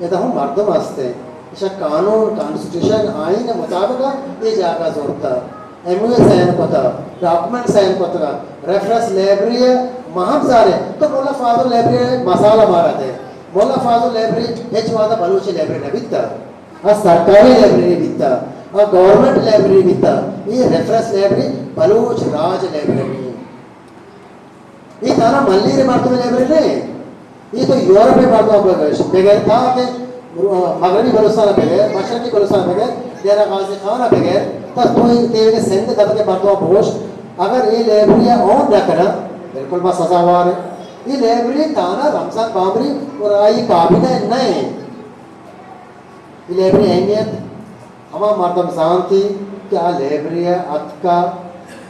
[SPEAKER 7] ये तो हम मर्दम हंसते इस कानून कॉन्स्टिट्यूशन आइन के मुताबिक ये जागा जोड़ता एमओए साइन कोता डॉक्यूमेंट साइन कोता रेफरेंस लाइब्रेरी महम सारे तो मोला फाजुल लाइब्रेरी मसाला मारा थे मोला फाजुल लाइब्रेरी हेच वादा बलूची लाइब्रेरी बिता और सरकारी लाइब्रेरी बिता और गवर्नमेंट लाइब्रेरी बिता ये रेफरेंस लाइब्रेरी बलूच राज लाइब्रेरी ये तारा मल्ली रे मार्ग में लाइब्रेरी नहीं ये तो यूरोप में मार्ग बगैर था कि मगरबी बलूचिस्तान बगैर मशरकी बलूचिस्तान बगैर देरा गाजी खाना बगैर तब तो ये के सिंध दब के मार्ग बोश अगर ये लाइब्रेरी ऑन रखना बिल्कुल बस सजावार है ये लाइब्रेरी ताना रमजान बाबरी और आई काबिना नहीं ये लाइब्रेरी अहमियत हमारा मर्दम जानती क्या लाइब्रेरी अतका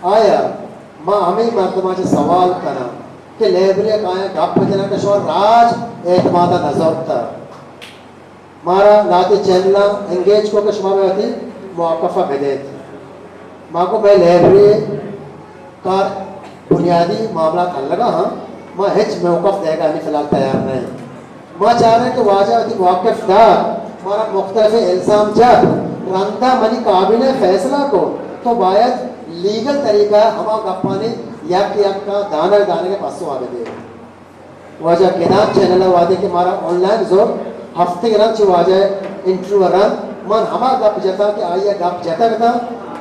[SPEAKER 7] आया माँ हमें मर्दमा से सवाल करना कि लाइब्रेरी का है गप जना का शोर राज एतमादा नजर था मारा लाते चैनला एंगेज को के शुमा में होती मुआकफा भेदेत माँ को मैं लाइब्रेरी का बुनियादी मामला कर लगा हाँ माँ हिच मौकफ देगा नहीं फिलहाल तैयार नहीं माँ चाह रहे कि वाजा होती मुआकफ था मारा मुख्तलिफ इल्जाम जब रंदा मनी काबिल फैसला को तो बायत लीगल तरीका हमारा गप्पाने यक का दाना दाने के पासों आगे दे वाजा किनाब चैनल वादे के मारा ऑनलाइन जोर हफ्ते के रन वाजा इंटरव्यू रन मन हमारा गप जता कि आइए गप जता था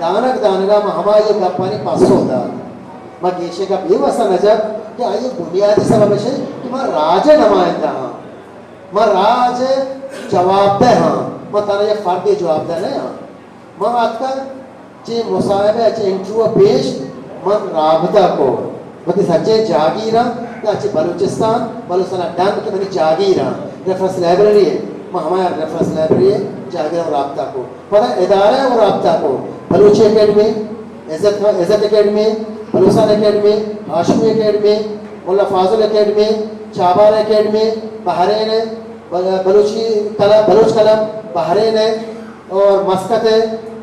[SPEAKER 7] दानक दानगा में हमारा ये गप्पाने पासों होता मैं गेशे का ये वसा नजर कि आइए बुनियादी सबब है कि मैं राज नमाइंदा हाँ मैं राज जवाबदेह हाँ मैं तारा ये फर्द जवाबदेह नहीं हाँ मैं आपका जे मुसाहिबे अच्छे इंटरव्यू पेश मन राबता को बती सच्चे जागीरा या अच्छे बलूचिस्तान डन के बनी जागीरा रेफरेंस लाइब्रेरी है मैं हमारा रेफरेंस लाइब्रेरी है जागीरा और राबता को पता इदारा और राबता को Balochi academy Izzat academy Balochistan academy Hashmi academy Mulla Fazul academy Chabahar academy Bahrain Baloch कलम बहरीन और मस्कत है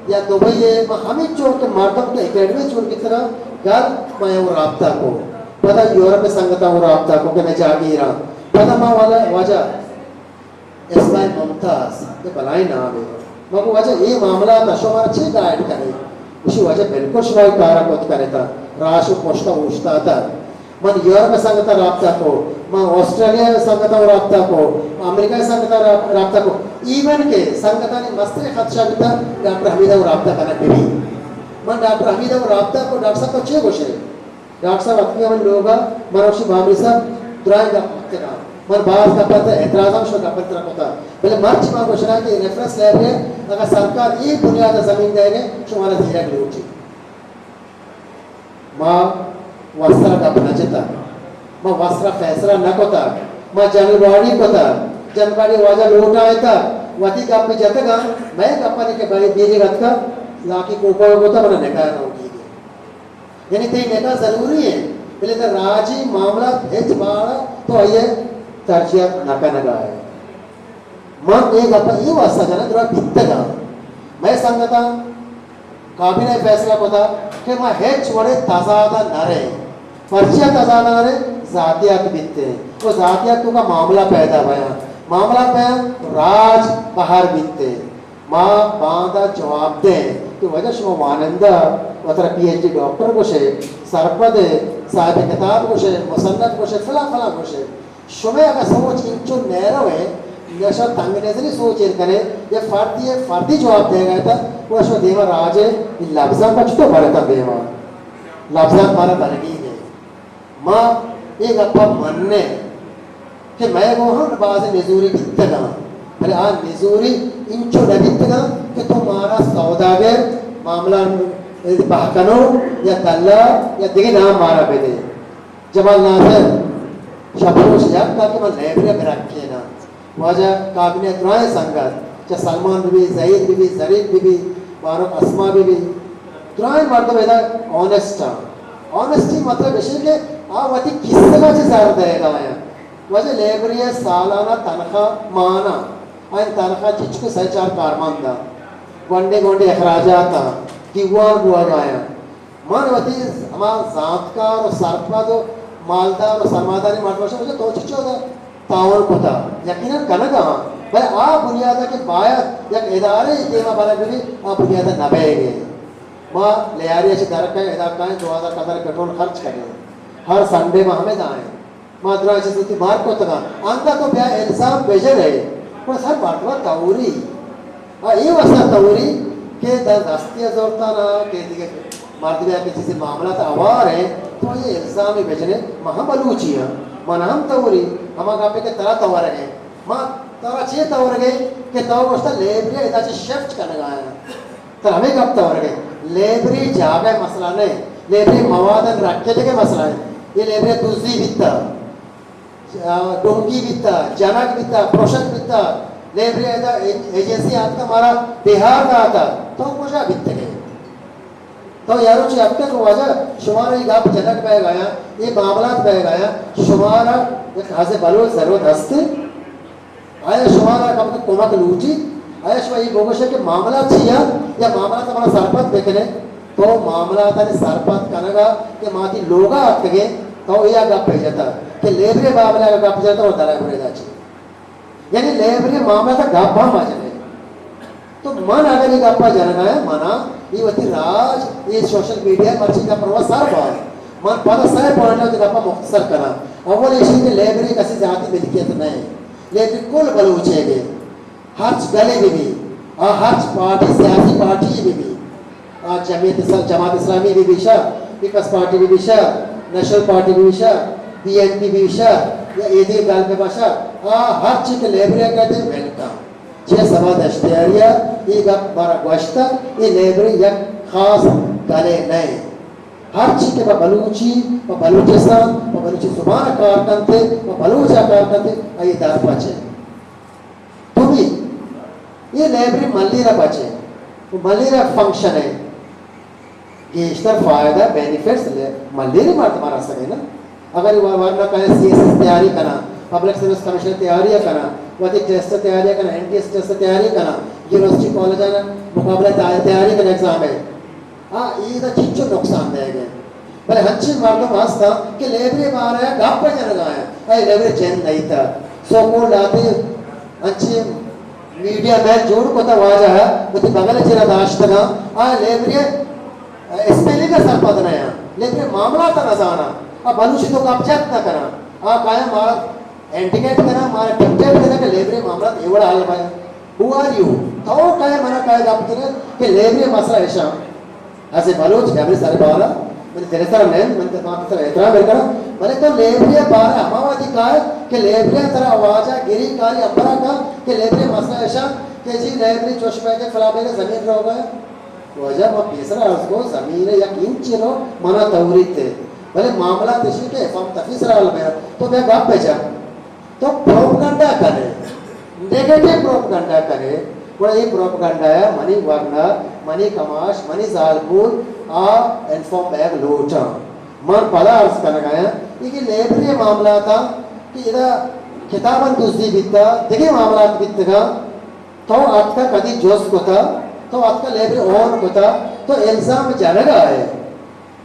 [SPEAKER 7] या दुबई है हमें चोर के मर्दम के एकेडमी चोर की तरह घर मैं वो राबता को पता यूरोप में संगता वो राबता को कि मैं जागीरा पता माँ वाला वजह इस्लाम मुमताज ये भलाई नाम है मगर वजह ये मामला नशो मार अच्छी गाइड करे उसी वजह बिल्कुल शुमाई कारक होत करे था राशु पोष्टा उछता था मन यूरोप में संगता राबता को मैं ऑस्ट्रेलिया में संगता राबता को अमेरिका में संगता राबता को इवन के संगता ने मस्ते खदशा भी था डॉक्टर हमीदा राबता करने पे भी मैं डॉक्टर हमीदा राबता को डॉक्टर साहब अच्छे गोशे डॉक्टर साहब अपने हम लोग मनोशी बाबरी साहब दुराई का पत्ते का मन बात का पता एतराज़म शो का पत्र होता पहले मार्च मां घोषणा की रेफरेंस लाइब्रेरी अगर सरकार ये बुनियाद जमीन देंगे तुम्हारा धीरे लोटी मां वस्त्र का बनचता मां वस्त्र फैसला न कोता मां जनवाड़ी वाजा लोटा आयता वती का पे जतगा मैं कपने के भाई बीरी रत का लाकी को उपयोग होता बना निकाय होगी यानी ते नेता जरूरी है पहले तो राजी मामला हेच बाड़ा तो ये तरजिया नका नगा है मन एक अपन ये वास्ता जाना थोड़ा भित्तगा मैं संगता काबिने फैसला को था कि मैं हेच वड़े तजादा न रहे पर्चिया तजादा न रहे जातियात बिनते हैं वो जातियात का मामला पैदा भया राज बाहर बिनते माँ बांधा जवाब दे तो वजह शो वानंदा वतर पीएचडी डॉक्टर को शे सरपद साहिब किताब को शे मुसन्नफ को शे फला को शे शुमे अगर सोच इंचो नैरो है नशा तंग नजरी सोच करे ये फर्दी जवाब देगा था वो शो देवा राजे लफ्जा बच तो बड़ता देवा लफ्ज़ात मारा बरगी गए माँ एक अप्पा मनने कि मैं वो हूँ बाज़ निजूरी बित्तगा अरे आ निजूरी इंचो नबित्तगा कि तुम्हारा सौदागर मामला बहकनो या दल्ला या दिगे नाम मारा बेदे जमाल नासिर शब्दों याद ताकि मैं लाइब्रेरी में रखे ना वजह काबिनेट राय संगत च सलमान बीबी ज़ईद बीबी ज़रीफ बीबी मारूफ अस्मा बीबी त्राय मर्द वेदा ऑनेस्टी मतलब विषय के आ वती किस्सा च ज़ार देगा या वजह लाइब्रेरी सालाना तनख्वाह माना आइन तनख्वाह चिचको सहचार कारमांदा गोंडे गोंडे अखराजाता किवान बुआ गाया मान वती हमारा ज़ातकार और सरपद और मालदार और सरमादारी मार्टवाशा मुझे तो चिचो दा तावन कोता यकीनन कनगा भाई आ बुनियादा के बायत या इदारे देवा बारे भी आ बुनियादा नबेगे माँ ले आ रही है दर का इदा का 2000 कदर पेट्रोल खर्च करें हर संडे में हमें दाएं माँ द्राय से सुती मार को तका अंधा तो ब्याह इल्जाम बेजे रहे पर सर बाटवा ताऊरी आ ये वसा ताऊरी के दस्तिया जोरता ना के दिखे मर्द ब्याह किसी से मामला तो आवार है तो ये इल्जाम ही बेचने महाबलूचिया मनाम ताऊरी हमारा पे के तरह तावर है माँ तारा चे तावर गए के तावर वस्ता लेब्रिया इधर से शिफ्ट करने गया तो हमें कब तावर गए लेब्री जागा मसला नहीं लेब्री मवादन रखे जगह मसला है ये लेब्री दूसरी बित्ता डोंकी बित्ता जनक बित्ता प्रोशक बित्ता लेब्री एजेंसी आता हमारा बिहार का आता तो मुझे बित्ते गए तो यारों से अब तक वजह शुमारा एक आप जनक बह गया ये मामलात बह गया शुमारा एक हासे बलो जरूरत हस्ते आया शुमारा कब तक कोमक लूची आया शुमारा ये बोगोशे के मामला छिया या मामला हमारा सरपत देखने तो मामला ताने सरपत कनगा के माती लोगा आतगे तो या गप पे जाता कि लेबरे मामला का गप जाता और दरा करे जाची यानी लेबरे मामला का गप भा माजने तो मन अगर ये गप्पा जनगा है मना ये वती राज ये सोशल मीडिया मर्ची का प्रवास सार बा मन पता सही पॉइंट है गप्पा मुख्तसर करा अव्वल इसी के लेबरे कसी जाति मिलकियत नहीं लेकिन कुल बलूचेगे हर गले में भी हर पार्टी सियासी पार्टी में भी जमात इस्लामी भी विशा पीपल्स पार्टी भी विशा नेशनल पार्टी भी विशा बीएनपी भी विशा या एदी गाल पे भाषा हर चीज के लेबरिया कहते हैं वेलकम छह सवा दश्तियारिया ये गप बारा गोश्ता ये लेबरी या खास गले नहीं हर चीज के बलूची बलूचिस्तान बलूची सुबान कारकन थे बलूचा कारकन थे ये दार पाचे तो भी ये लाइब्रेरी मल्लीरा बचे वो मल्लीरा फंक्शन है ये इसका फायदा बेनिफिट्स ले मल्लीरी मार तुम्हारा सके ना अगर वरना कहे सीएसएस तैयारी करना पब्लिक सर्विस कमीशन तैयारी करना वही टेस्ट तैयारी करना एनटीएस टेस्ट तैयारी करना यूनिवर्सिटी कॉलेज आना मुकाबले तैयारी करना एग्जाम है हाँ ये तो चिच्चो नुकसान देगा भले हंची मारने वास्ता कि लाइब्रेरी में आ रहा है गाप पर जाने गया है लाइब्रेरी चैन नहीं था सो को लाते हंची मीडिया में जोड़ को तो वाजा है वो तो बगल चिरा दाश्त का लाइब्रेरी स्पेलिंग का सरपद नया लेकिन मामला तो न जाना अब मनुष्य तो कब्जत न करा काय मारा एंटिकेट करा मारा टिकटेट करा कि लाइब्रेरी मामला एवढा हाल भाई हु आर यू तो काय मना काय गप करे कि लाइब्रेरी मसला ऐसा ऐसे बलोच लाइब्रेरी सारे बाला मैंने तेरे तरह नहीं मैंने तो आप तरह इतना मेरे करा मैंने तो लाइब्रेरी बारह हमावादी काय कि लाइब्रेरी तरह आवाजा गिरी कारी अंबरा का कि लाइब्रेरी मसला ऐसा कि जी लाइब्रेरी जोश पे के फलाबे के जमीन रह गया वजह वो तीसरा उसको जमीन या इंच रो मना तवरीते भले मामला तिशी के फम तफीसरा वाला में तो मैं गप पे जा तो प्रोपगंडा करे नेगेटिव प्रोपगंडा करे वो ये प्रोपगंडा है मनी वागना मनी कमाश मनी जालपूर इन्फॉर्म बैग लोटा मन पला अर्ज करना गया ये लाइब्रेरी मामला था कि इधर किताबन दूसरी बिता देखिए मामला बिता तो आज का कभी जोश को था तो आपका लाइब्रेरी ऑन होता तो इल्जाम जनेगा है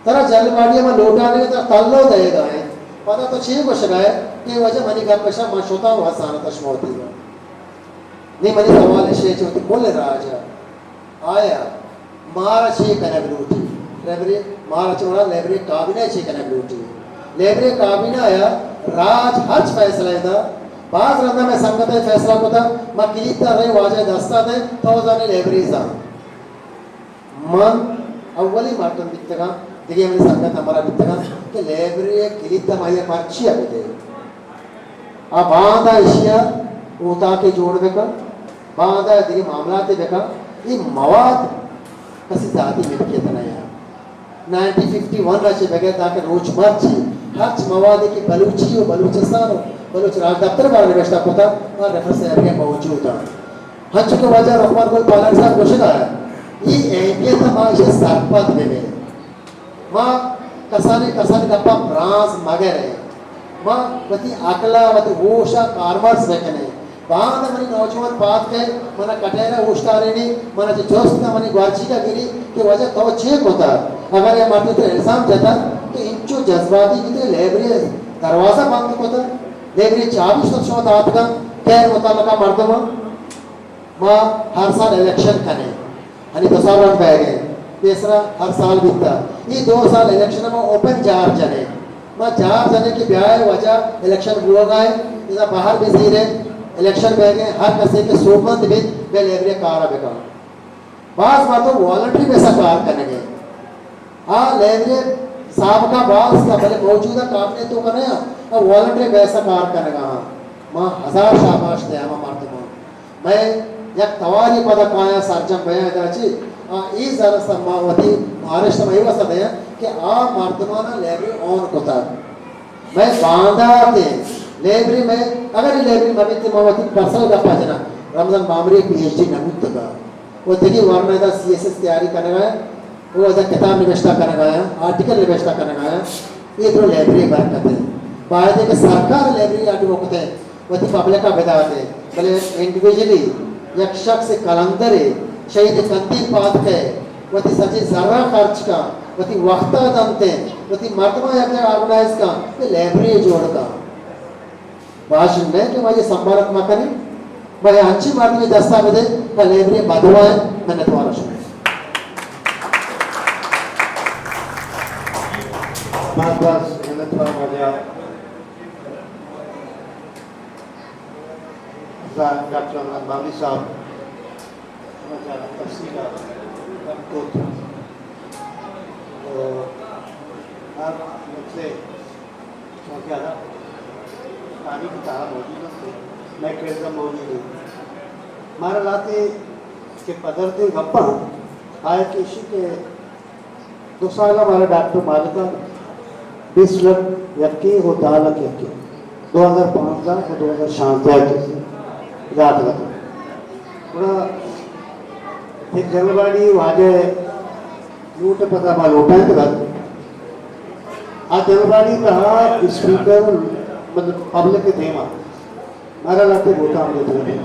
[SPEAKER 7] तरह जलवाड़िया में लौटाने का तल्लो देगा है पता तो छह को शगाए कि वजह मनी का पैसा मशोता हुआ साना तशमोती है नहीं मनी सवाल शेष होती बोले राजा आया मारा छह कनक लूटी लाइब्रेरी मारा चोड़ा लाइब्रेरी काबिने छह कनक लूटी लाइब्रेरी काबिने आया राज हज फैसला था बाज रंदा में संगत फैसला को था मां किलीता रहे वाजे दस्ता थे तो जाने लाइब्रेरी सा मन अव्वली मार्टन दिखता देखिए मेरी संगत हमारा बितना कि लाइब्रेरी किलित माया पर्ची आगे आ बांधा इशिया ऊता के जोड़ बेका बांधा देखिए मामला ते बेका ये मवाद कसी जाती मिलकियत नहीं है 1951 राशि बगैर ताकि रोजमर्ची हज मवाद की बलूची और बलूचिस्तान बलूच राज दफ्तर बारे में होता और रेफरेंस एरिया मौजूद है हज के वजह रहमान को पालन साहब घोषित है ये अहमियत माशे सरपत में माँ कसाने गप्पा ब्रांस मगर है माँ वती अकला वती होशा कार्मर्स बेकने बांध मनी नौजवान बात के मना कटेरा उष्टारेनी मना जोस्त का मनी ग्वाची का गिरी के वजह तो चेक होता अगर ये मारते तो एग्जाम जाता तो इंचो जज्बाती की तो लाइब्रेरी दरवाजा बंद होता लाइब्रेरी 24 शोध आपका कैर होता लगा मर्दमा माँ हर साल इलेक्शन करने हनी तो साल बन गए तीसरा हर साल बीतता ये 2 साल इलेक्शन में ओपन 4 जने माँ 4 जने की ब्याह वजह इलेक्शन हुआ गए इधर बाहर भी सी रहे इलेक्शन में गए हर कसे के सोमंद भी बे लाइब्रेरी कार बेका बास बातों वॉलंटरी पैसा कार करने गए हाँ लाइब्रेरी साहब का बास का भले मौजूदा काम ने तो करने अब वॉलंटरी पैसा कार करने का माँ 1000 शाबाश दे हम मारते मैं एक तवारी पदक आया सार्जम भया दाची ई जरा समावती महाराष्ट्र में वसा दया कि आ मर्दमाना लाइब्रेरी ऑन कोता मैं बांधा थे लाइब्रेरी में अगर ये लाइब्रेरी में थे मावती पर्सनल का पाजना रमजान मामरी पीएचडी नमूद तका वो देखिए वरना दा सीएसएस तैयारी करने गया वो दा किताब निवेशता करने गया आर्टिकल निवेशता करने गया ये तो लाइब्रेरी बात करते बाद के सरकार लाइब्रेरी आटो होते वती पब्लिक का बताते भले इंडिविजुअली एक शख्स कलंदर शहीद कंदी पात के वती सच्ची जरा खर्च का वती वक्त दमते वती मर्दमा एक ऑर्गेनाइज का ये लाइब्रेरी जोड़ का भाषण में कि मुझे संभारक मकनी मैं अच्छी बात में दस्तावेज का लाइब्रेरी बदवा है मैंने तुम्हारा सुना
[SPEAKER 1] बस मैंने थोड़ा मजा डॉक्टर बाबी साहब तफसील को तो आप मुझसे क्या था पानी की तारा मौजूद है मैं कैसा मौजूद हूँ हमारा लाते के पदरते गप्पा आया किसी के 2 साल हमारा डॉक्टर मालिका 20 लाख यक्की हो 10 लाख यक्की 2005 का और 2006 रात का पूरा एक जंगलवाड़ी वाजे लूट पता माल उठा है तो आ जंगलवाड़ी का स्पीकर मतलब पब्लिक के थेमा मारा लाते बोता हम लोग थे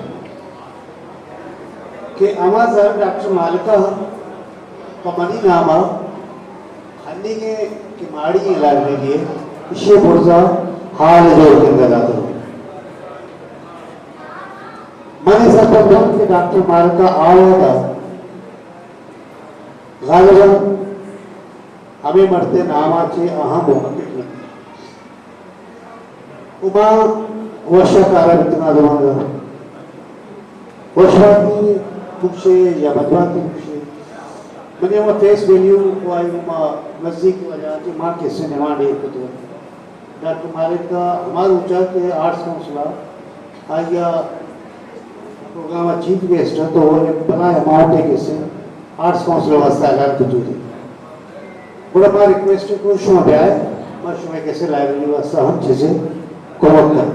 [SPEAKER 1] कि आवाज़ डॉक्टर मालिका पमनी नामा हन्नी के माड़ी इलाज में लिए इसे बोलता हाल जोड़ के अंदर आता मैंने सब के डॉक्टर मालिका आया था गालिबन हमें मरते नामाचे अहम मुमकिन उमा वर्षाकारा इतना दवांगा वर्षाती कुछ या बदवाती कुछ मैंने वो फेस वैल्यू को आई उमा नजदीक वजह से माँ के सिनेमा डे को तो डॉक्टर मालिक का हमारे ऊंचा के आर्ट्स काउंसलर आया प्रोग्राम चीफ गेस्ट है तो वो बना अमाउंट है किससे आर्ट्स काउंसलर वास्ता है तो जो बड़ा हमारा रिक्वेस्ट को शो पे आए मैं शो में कैसे लाइब्रेरी वास्ता हम चीजें कवर कर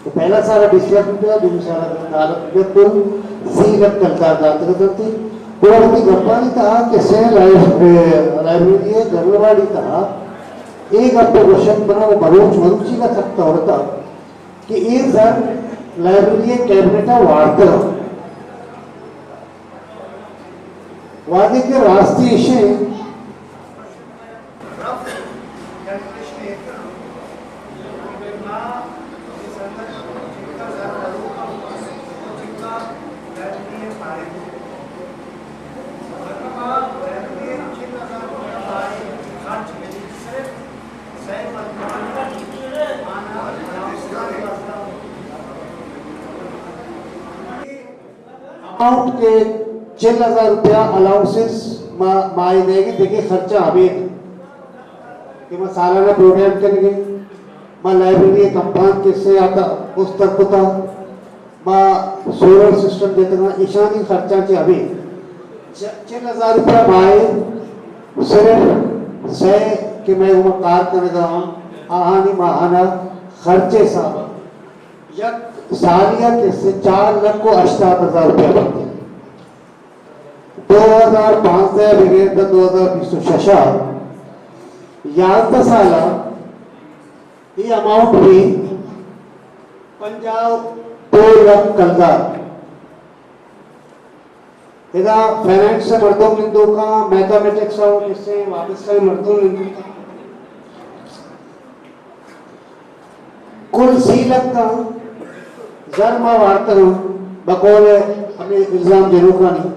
[SPEAKER 1] तो पहला सारा डिस्ट्रक्ट था दूसरा सारा तालुक जब तो सीरत करता जाता करती पूरा की गप्पानी था कैसे लाइब्रेरी है गरवाड़ी था एक आपको क्वेश्चन बना वो बरोच मरुचि का सकता होता कि एक सर लाइब्रेरी कैबिनेट वार्ता वादे के राष्ट्रीय विषय अमाउंट के 6,000 रुपया अलाउंसेस माए देगी देखिए खर्चा हमें कि मैं सालाना प्रोग्राम करेंगे मैं लाइब्रेरी कंपाउंड किससे आता उस तक होता मैं सोलर सिस्टम देता ना ईशानी खर्चा चे अभी 6,000 रुपया माए सिर्फ से कि मैं वो कार करने का आहानी महाना खर्चे साहब यक सालिया किससे 4,68,000 रुपया बनते 2005 से बगैर 2020 याद साला ये अमाउंट भी पंजाब 2 लाख कलदार इधर फाइनेंस से मर्दों लिंदों का मैथमेटिक्स और किससे वापस का मर्दों लिंदों का कुल 3 लाख का जर्मा वार्ता बकौल हमें इल्जाम जरूर का नहीं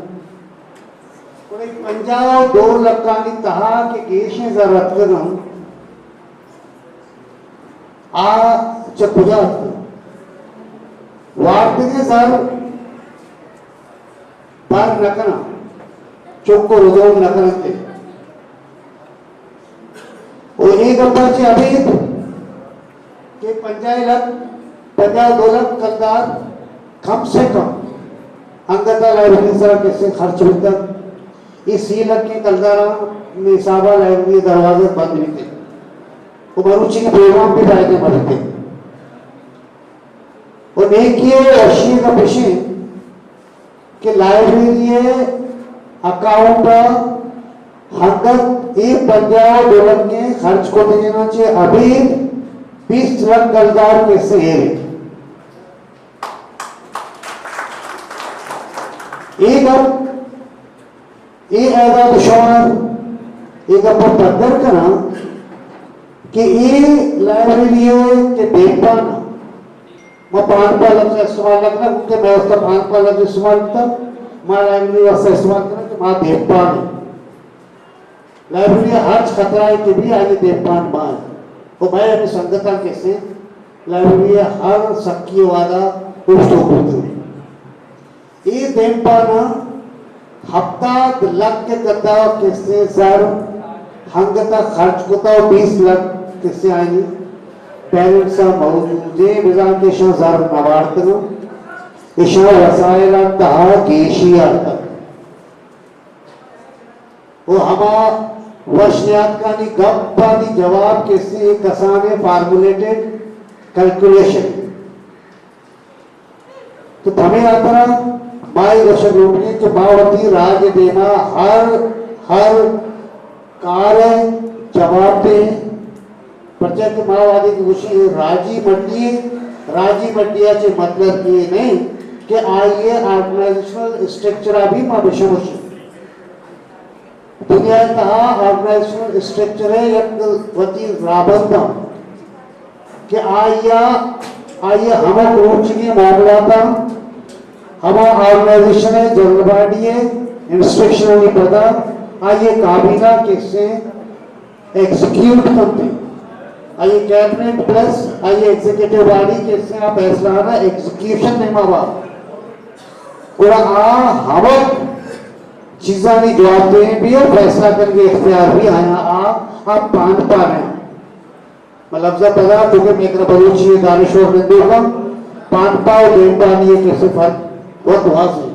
[SPEAKER 1] कोई पंजाब 2 लाख का नहीं तहा के केश में जरूरत कर आ चपुजा वार्ते के सर बार नकना चौको रोजों नकना थे और एक अपाचे अभी के 2 लाख कलदार कम से कम अंगता लाइब्रेरी सर कैसे खर्च होता इस 3 लाख के कलदारा में साबा लाइब्रेरी दरवाजे बंद नहीं थे वो मरुचि के प्रोग्राम भी फायदे मत थे और एक ये रशिया का पेशे कि लाइब्रेरी अकाउंट हंगत एक पंजाब डॉलर के खर्च को देना चाहिए अभी 20 लाख कलदार कैसे है एक अब ये ऐसा दुश्मन एक अब पद्धर करना कि ये लाइब्रेरी के देखभाल मैं 5 लफ्ज़ इस्तेमाल करना क्योंकि मैं उसका 5 लफ्ज़ इस्तेमाल करता मैं लाइब्रेरी वास्ते इस्तेमाल करना कि मैं देखभाल लाइब्रेरी हर खतरा है कि भी आगे देखभाल मां तो मैं अपनी संगठन कैसे लाइब्रेरी हर सक्की वादा उस ये देखभाल हफ्ता लग के करता किससे सर हंगता खर्च होता 20 लाख किससे आएंगे पेरेंट्स मौजूद है बिजान के शहर नवार्तनो इशा वसाइल तहा केशिया वो हमा वशनियात का नी गप पानी जवाब किससे कसाने फार्मुलेटेड कैलकुलेशन तो हमें आता माई दशक लोगों के बावती राज देना हर कार्य जवाब दे प्रजा के माओवादी की खुशी राजी मंडिया से मतलब ये नहीं कि आइए ऑर्गेनाइजेशनल स्ट्रक्चर अभी मां विषमोशी दुनिया का ऑर्गेनाइजेशनल स्ट्रक्चर है एक वती राबंदा कि आइए हम रोचनी मामला था हम ऑर्गेनाइजेशन है जनरल बॉडी है इंस्ट्रक्शन नहीं पता आइए काबीना किससे एग्जीक्यूट करते आइए कैबिनेट प्लस आइए एग्जीक्यूटिव बॉडी किससे आप फैसला ना एग्जीक्यूशन नहीं मावा पूरा हम चीज़ा नहीं जवाब दें भी और फैसला करके इख्तियार भी आया आप पान पा रहे हैं मतलब जब पता क्योंकि मेरा बलूची दानिशोर ने देखा पान पाओ देन पानी कैसे फर्क बहुत वहां से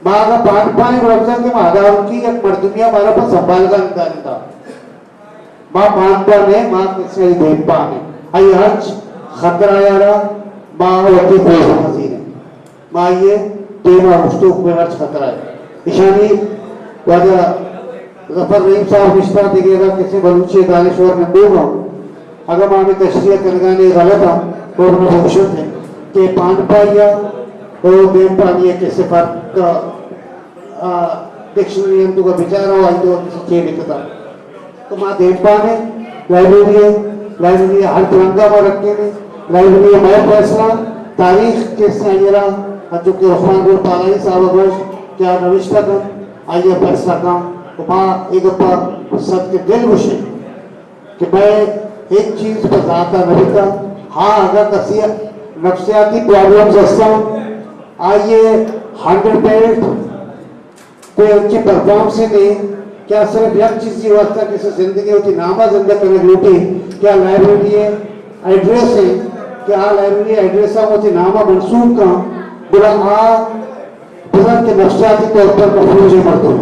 [SPEAKER 1] माँ का पान पानी लफ्जा के मादार की एक मर्दुमिया हमारा पर संभाल का निकाल था माँ पान पाने माँ किसने देन पाने आई हज खतरा यारा माँ वकी कोई हंसी है माँ ये तेरा मुस्तूक में हज खतरा है इशानी वजह जफर रहीम साहब रिश्ता दिखेगा किसी बलूची दानिशोर ने देखा अगर माँ में तशरीह करगाने गलत है तो उन्हें भूषण थे कि पान पाइया और देन पानी कैसे फर्क डिक्शनरी हम तो का विचार हो आज तो किसी लिखता तो माँ देन पाने लाइब्रेरी हर तिरंगा में रखे ने लाइब्रेरी मैं फैसला तारीख कैसे आइएरा जो कि रहमान गुल पालाई साहब क्या रविश्ता का आइए फैसला का तो माँ एक बार सब के दिल खुशी कि मैं एक चीज बताता नहीं था हाँ अगर कसी नफ्सियाती प्रॉब्लम्स हस्ता आइए 100% कोई अच्छी परफॉर्मेंस ही नहीं क्या सिर्फ एक चीज ये वास्ता किसी जिंदगी होती नामा जिंदा करने लूटी क्या लाइब्रेरी एड्रेस है क्या लाइब्रेरी एड्रेस होती नामा मंसूब का बुरा आ बुजुर्ग के नफ्सियाती तौर पर मफरूज मर्दों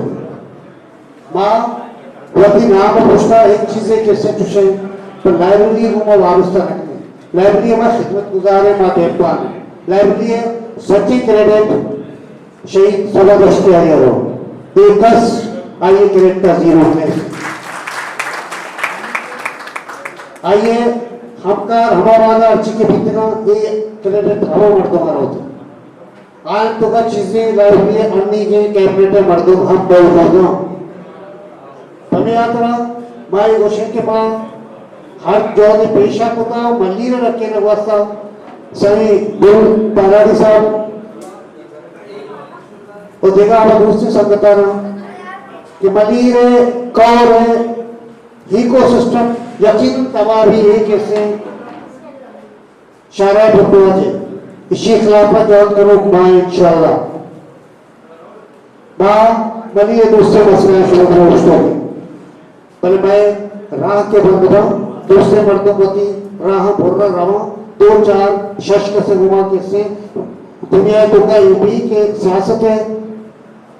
[SPEAKER 1] माँ वही नाम पूछना एक चीज है कैसे तुझे पर लाइब्रेरी को मैं वाबस्ता रखने लाइब्रेरी में खिदमत गुजारे माँ देखभाल लाइब्रेरी है सच्ची क्रेडिट शहीद सलाह दस्तियारी हो एकस आइए क्रेडिट का जीरो में आइए हमारा अर्जी के भीतर ये क्रेडिट हवा मर्दों का होता आज तो का चीजें लाइब्रेरी अन्नी के कैबिनेट मर्दों हम बोल रहे हैं हमें यात्रा माई गोशन के पास हर जो ने पेशा को था मल्लीर रखे ने वास्ता सही गुरु पाराडी साहब और देखा हम दूसरी संगता ना कि मल्लीर कौर है इकोसिस्टम यकीन तबाह भी है कैसे शारा भुटवाज है इसी खिलाफत जवाब करो माँ इंशाल्लाह माँ मल्लीर दूसरे मसले शुरू हो पहले मैं राह के बंदवा दूसरे मर्दों को थी राह भुर्रा रहा दो चार शश्क से घुमा किससे दुनिया तो का ये भी के सियासत है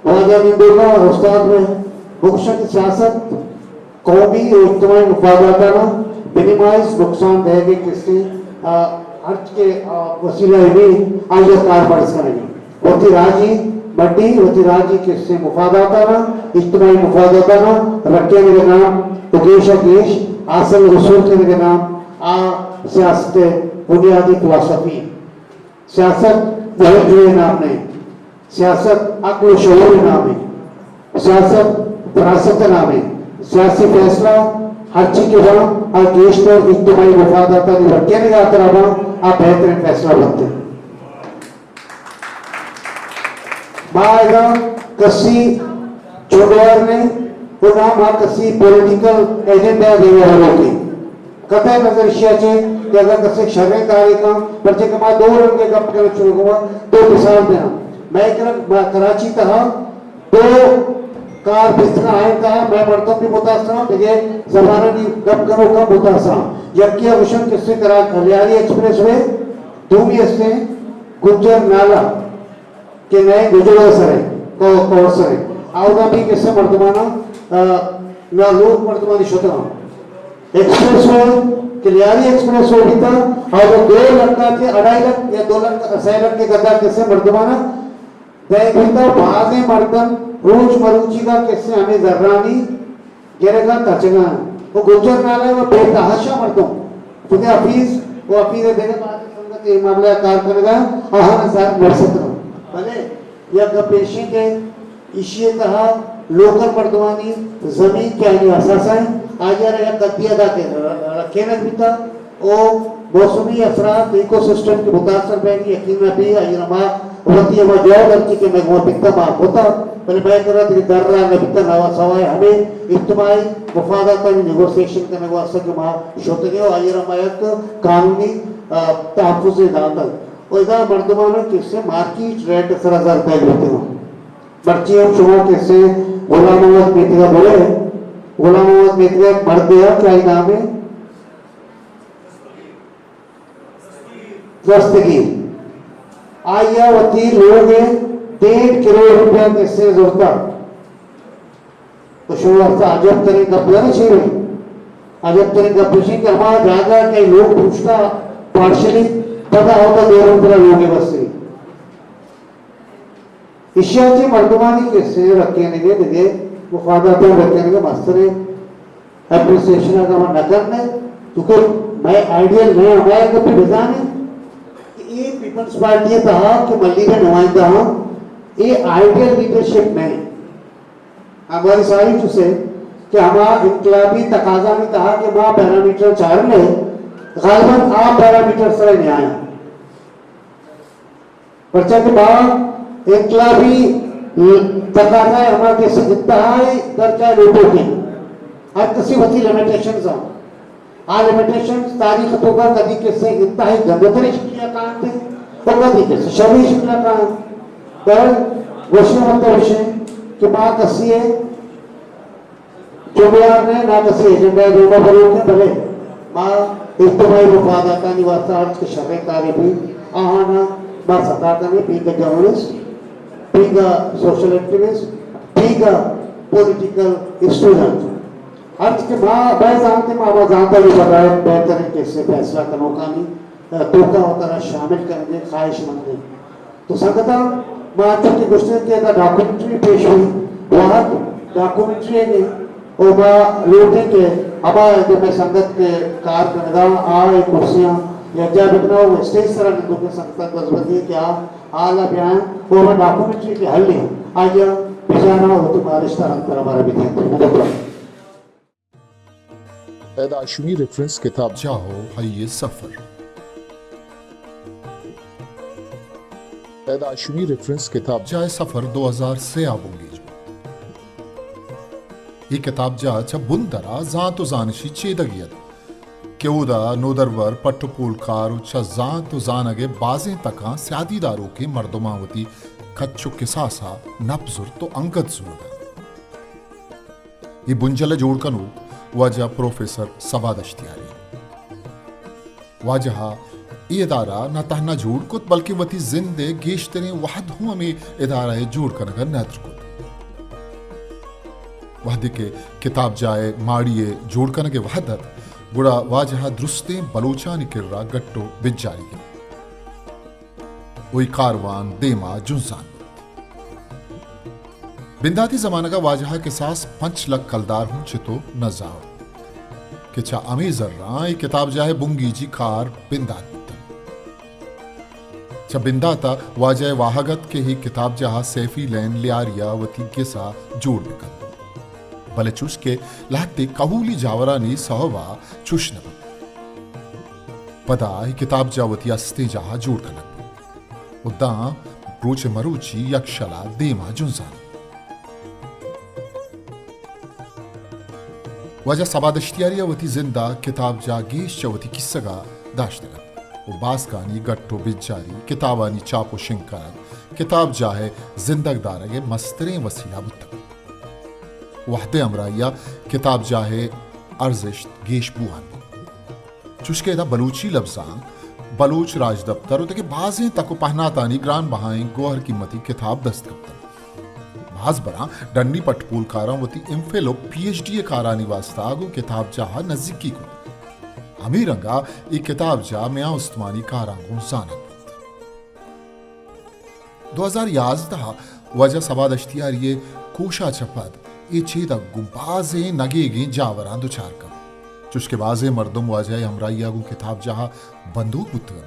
[SPEAKER 1] वाजा निंदोगा और उस्ताद में बुक्शा की सियासत कौमी और इज्तिमाई मुफादाताना मिनिमाइज नुकसान देगी किससे अर्ज के वसीला भी आगे कार बरस करेंगे होती राजी बड्डी होती राजी किससे मुफादाताना इज्तिमाई मुफादाताना रखे मेरे नाम उगेशा गेश आसल रसूल के मेरे नाम आ सियासत बुनियादी फिलॉसफी सियासत बहुत जो नाम नहीं सियासत अक्ल शऊर नाम है सियासत विरासत नाम है सियासी फैसला हर चीज के बाद और देश को इज्तिमाई मुफादाता ने रखे नहीं आता रहा आप बेहतरीन फैसला बनते हैं माएगा कसी चोड़वार ने वो नाम आ कसी पॉलिटिकल एजेंडा देवे वालों की कथा नजरिया चे कि अगर कसे शर्य कार्यक्रम पर जे कमा दो रंग के कप कर शुरू हुआ तो मिसाल देना मैं कराची तहा दो कार बिस्तना आए था मैं मर्दों भी मुतासर हूं देखिए जमाना की कब करो कब मुतासर यकिया विषम किससे करा कल्याणी एक्सप्रेस वे दूमी से गुज्जर नाला के नए गुजरो सरे को सरे आवदा भी किससे मर्दमाना ना लोग मर्दमानी शोता expressway Kalyani expressway भी था और 2 लाख के 2.5 लाख या 2 लाख 6 लाख के गद्दा किससे मर्दमाना दैविता बाजे मर्दन रोज मरुची का किससे हमें जर्रानी गिरेगा तचगा वो गुजर नाला वो बेतहाशा मर्दों तुझे हफीज वो हफीज देने बाद संगत ये मामला कार करेगा आहान साथ मरसत रहो भले या गपेशी के इशिए कहा लोकल मर्दवानी जमीन क्या नहीं असासा है आज यार या कद्दिया दा के रखे न बीता ओ मौसमी अफराद इकोसिस्टम के मुतासर बैगी यकीन भी अयरमा वती है जो लड़की के मैं वो पिता मां होता पहले मैं कर रहा था दर्रा नबिता नवा सवाए हमें इज्तिमाई मुफादात में नेगोशिएशन करने को असर के मां शोते के अयरमा एक कानूनी तहफ्फुज़ दातल और इधर मर्दमानों किससे मार्केट रेट 10,000 रुपए लेते हो बच्ची हम शुरू किससे गुलाम मोहम्मद मेतिया बोले गुलाम मोहम्मद मेतिया मर्द दिया क्या नाम है दस्तगीर आयावती लोग 1.5 करोड़ रुपया किससे जोड़ता तो शुरुआत अजब तरीके का प्लान चाहिए अजब तरीके का पूछे कि हमारा जागा कई लोग पूछता पार्शली पता होता 2 रुपया लोगे बस से इशियाची मर्दमानी किससे रखे नहीं दे मुफादात रखे नहीं मास्टर एप्रिसिएशन का मन नगर में क्योंकि मैं आइडियल मैं हमारे को बिजान है ये पीपल्स पार्टी था कि मल्ली का नुमाइंदा हूं ये आइडियल लीडरशिप नहीं हमारी सारी चुसे कि हमारा इनकलाबी तकाजा में कहा कि मां पैरामीटर 4 में गालिबन आप पैरामीटर से नहीं आया पर्चा के बाद इनकलाबी तकाजा है हमारे कैसे इंतहाई दर्जा लोगों की अब किसी वती लिमिटेशंस हैं आ लिमिटेशंस तारीख तो का कभी कैसे इंतहाई गंदतरी शिकलियां काम थे तो कभी कैसे शबी शिकलियां काम पर वशे मतलब विषय कि मां कसी है चुमियार ने ना कसी एजेंडा जोड़ा बरूद ने भले माँ इज्तिमाई मुफादाता निवासा अर्ज के शर्रे तारीफी आहाना माँ सदाता ने पीका जर्नलिस्ट पीका सोशल एक्टिविस्ट पीका पॉलिटिकल स्टूडेंट अर्ज के माँ मैं जानते माँ वो जानता भी बताया बेहतर कैसे फैसला करो कानी तोका होता शामिल करेंगे ख्वाहिशमंद है तो संगता माँ चुकी गुस्से के डॉक्यूमेंट्री पेश हुई वहाँ डॉक्यूमेंट्री है और माँ लोटे के हमारे जो मैं संगत के कार करने एक कुर्सियाँ या जब इतना वो स्टेज तरह ने दुखे संगत बजबती है क्या आला बयान वो मैं डॉक्यूमेंट्री के हल नहीं आइए बेचारा हो तुम्हारे इस तरह हमारे विद्यार्थी
[SPEAKER 8] पैदाशमी रेफरेंस किताब जाओ हये सफर पैदाशमी रेफरेंस किताब जाए सफर 2000 से आबूंगी ये किताब जा चा बुंदरा जातो जानशी चेदगियत केउदा नोदरवर पट्टपुल कार चा जातो जानगे बाजें तका स्यादीदारों के मर्दमावती खच्चु किसासा नब्जुर तो अंगद जुर्दा ये बुंजल जोड़ कनु वजह प्रोफेसर सबाद अश्तियारी वाजहा ये इदारा न तहना जोड़ कुत बल्कि वती जिंदे गेश्तरे वहद हुआ में इदारा जोड़ कर नेत्र कुत वहद के किताब जाए माड़िए जोड़ कर के वहदत गुड़ा वाजहा दुरुस्ते बलोचा निकिर्रा गट्टो बिजारी वही कारवान देमा जुंसान बिंदाती जमाना का वाजहा के सास 5 लाख कलदार हूं चितो न जाओ कि चा अमीजर राय किताब जाए बुंगी जी कार बिंदात चा बिंदाता वाजह वाहगत के ही किताब जहा सैफी लैन लियारिया वती गिसा जोड़ बिकन भले चुश के लाते कबूली जावरानी सहवा चुश न पदा ही किताब जावती अस्ते जहा जोड़ कनक उदा रोचे मरुची यक्षला देमा जुंसान वजह सबाद अश्तियारिया वती जिंदा किताब जा गेश चवती किस्सगा दाश्तगा वो बासकानी गट्टो बिजारी किताबानी चापो शिंकर किताब जाहे जिंदगदार के मस्तरे वसीला बुत्ता वहदे अमराइया किताब जाहे अर्जिश गेश बुआन चुशके दा बलूची लफ्जां बलूच राज दफ्तर उते के बाजें तको पहनातानी ग्रान बहाएं गोहर कीमती किताब दस्तकप्तर भाज बरा डंडी पटपूल कारावती इम्फेलो पीएचडी कारानी वास्ता आगो किताब जहा नजदीकी को अमीरंगा ये किताब जा मियां उस्मानी कारांगो जानत 2011 वजह सबाद अश्तियारिये कोशा चपद ये चेदा गुबाजे नगेगे जावरां दुचार कम चुशके बाजे मर्दम वजह हमराइया गो किताब जहा बंदूक बुतन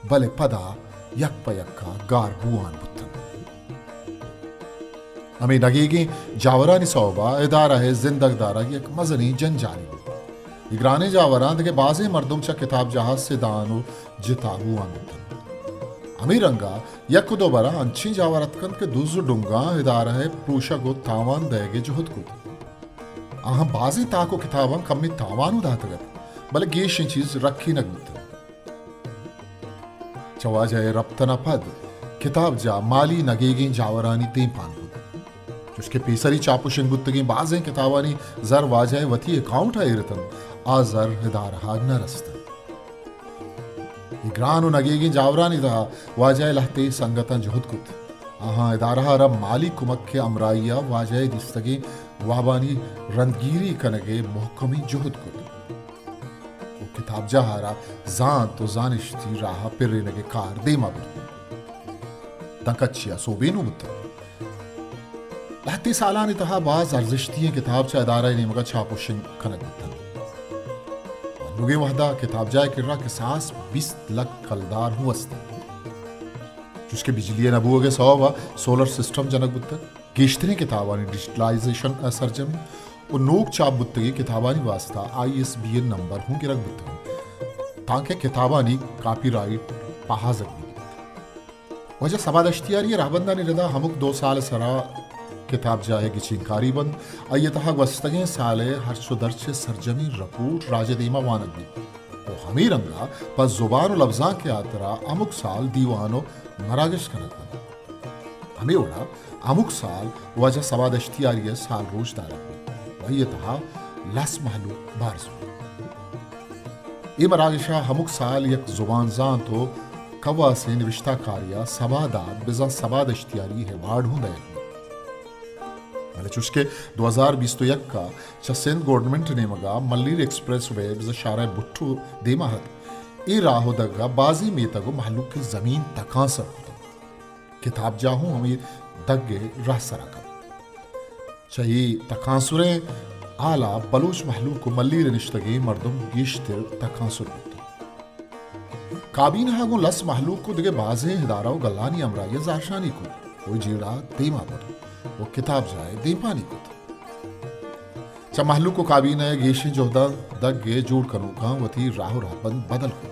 [SPEAKER 8] भले पदा यक पयक्का गार बुआन बुतन हमें नगेगे जावरानी सौबा इदारा है जिंदगदारा की एक मजनी जंजाली इगराने जावरान के बाजे मर्दुम चा किताब जहाज से दानो जिताबू आंदन अमीरंगा यक दो बरा अंची जावरतकन के दूसरो डुंगा इदारा है प्रूशा को तावान देगे जोहद को आहा बाजे ताको किताबन कम्मी तावानु दातगत भले गेश चीज रखी नगत चवाजा रप्तना पद किताब जा माली नगेगे जावरानी ते पान उसके पेसरी चापू शिंगुत्तगी बाजें किताबानी जर वाजह वती अकाउंट है इरतन आजर हिदारहा नरस्त इग्रानो नगेगी जावरानी था वाजह लहते संगतन जुहद कुत आहा इदारहा रब माली कुमक के अमराइया वाजह दिस्तगी वाबानी रंदगीरी कनगे मोहकमी जुहद कुत वो किताब जहारा जान तो जानिश्ती राह पिर्रे नगे कार देमा बुत तंकच्चिया सोबेनु बुत लहती सालानी तहा बाज अर्जिश्ती किताब चा इदारा ने मगा छापुशिंग खनक बुतन लुगे वहदा किताब जाए किर्रा के सास 20 लाख कलदार हूँ अस्ते जिसके बिजली नबू के सौवा सोलर सिस्टम जनक बुतन गेश्तने किताबानी डिजिटलाइजेशन सरजम और नोक चाप बुतगी किताबानी वास्ता ISBN नंबर हूँ गिरक बुतन ताकि किताबानी कॉपीराइट पहाजक वजह सबाद अश्तियारी राबंदा ने रदा हमक 2 साल सरा किताब जाए की चिंकारी बंद अयतहा वस्तगे साले हर्षो दर्शे सरजमी रपूट राजदीमा वानगी तो हमी रंगा पर जुबान लफ्जा के आतरा अमुक साल दीवानो मरागश कनक हमें उड़ा अमुक साल वजह सवाद अश्तियारी साल रोज दारा वही तहा लस महलूक बारजू मरागिशा हमुक साल यक जुबान जान तो कवा से निविश्ता कारिया सबादात बिजा सबाद इश्तियारी है वार्ड हूं दे मैंने चुस्के 2021 का सिंध गवर्नमेंट ने मगा मल्लीर एक्सप्रेस वे बिजा शारा बुट्टू देमाहत ई राहो दगा बाजी में तगो महलूक की जमीन तकांसर किताब जाहूं हमें दगे राह सराका चाहिए तकांसुरे आला बलूच महलूक को मल्लीर निश्तगे मर्दम गिश्तिर तकांसुर काबीन हागो लस महलूक को दिगे बाजे हिदारा गल्लानी अमराया जाशानी को वो जीड़ा देमा पर वो किताब जाए देपानी को चा महलूक को काबीन है गेशी जोहदा दग गे जोड़ करूं का वती राहो राबन बदल को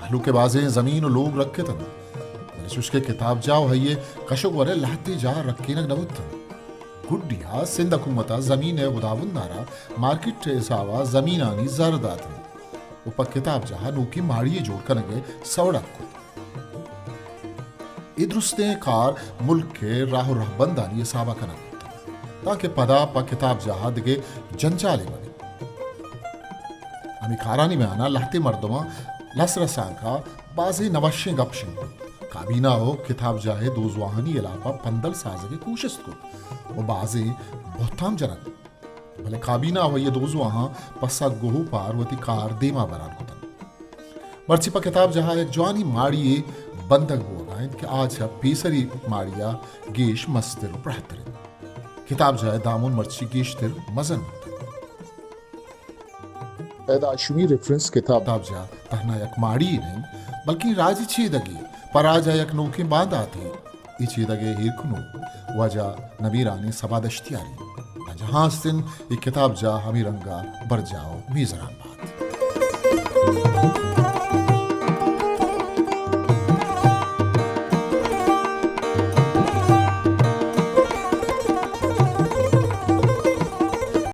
[SPEAKER 8] महलूक के बाजे जमीन और लोग रखे तन मैंने सुश्के किताब जाओ है ये कशो वरे लहते जा रखे न नवत गुड्डिया सिंध हुकूमता जमीन है खुदावन नारा मार्केट हिसाबा जमीन आनी जरदात ऊपर किताब जहा नूकी माड़िए जोड़ कर गए सवड़क को इद्रुस्ते कार मुल्क के राहो रहबंदानी ये साबा कना ताकि पदा पा किताब जहा दिगे जंचाले बने हमें खारानी में आना लहते मर्दमा लसरसा का बाजी नवशे गपशे काबीना हो किताब जाहे दोजवाहनी इलाका पंदल साजे की कोशिश को वो बाजी बहुताम जनक भले काबीना हो ये दोजो वहां पसा गोहू पार्वती कार देमा बरान होता मर्ची पर किताब जहां एक जवानी माड़िए बंधक बोला कि आज है पीसरी माड़िया गेश मस्तिर प्रहतर किताब जाए दामुन मर्ची गेशतिर मजन ऐदाशवी रेफरेंस किताब जा तहना एक माड़ी नहीं बल्कि राजी छेदगी पर आज एक नोके बांध आती इचे दगे हिरकुनु वजह नबीरानी सबादश्तियारी जहां दिन ये किताब जा हमी रंगा बर जाओ मीजरान बात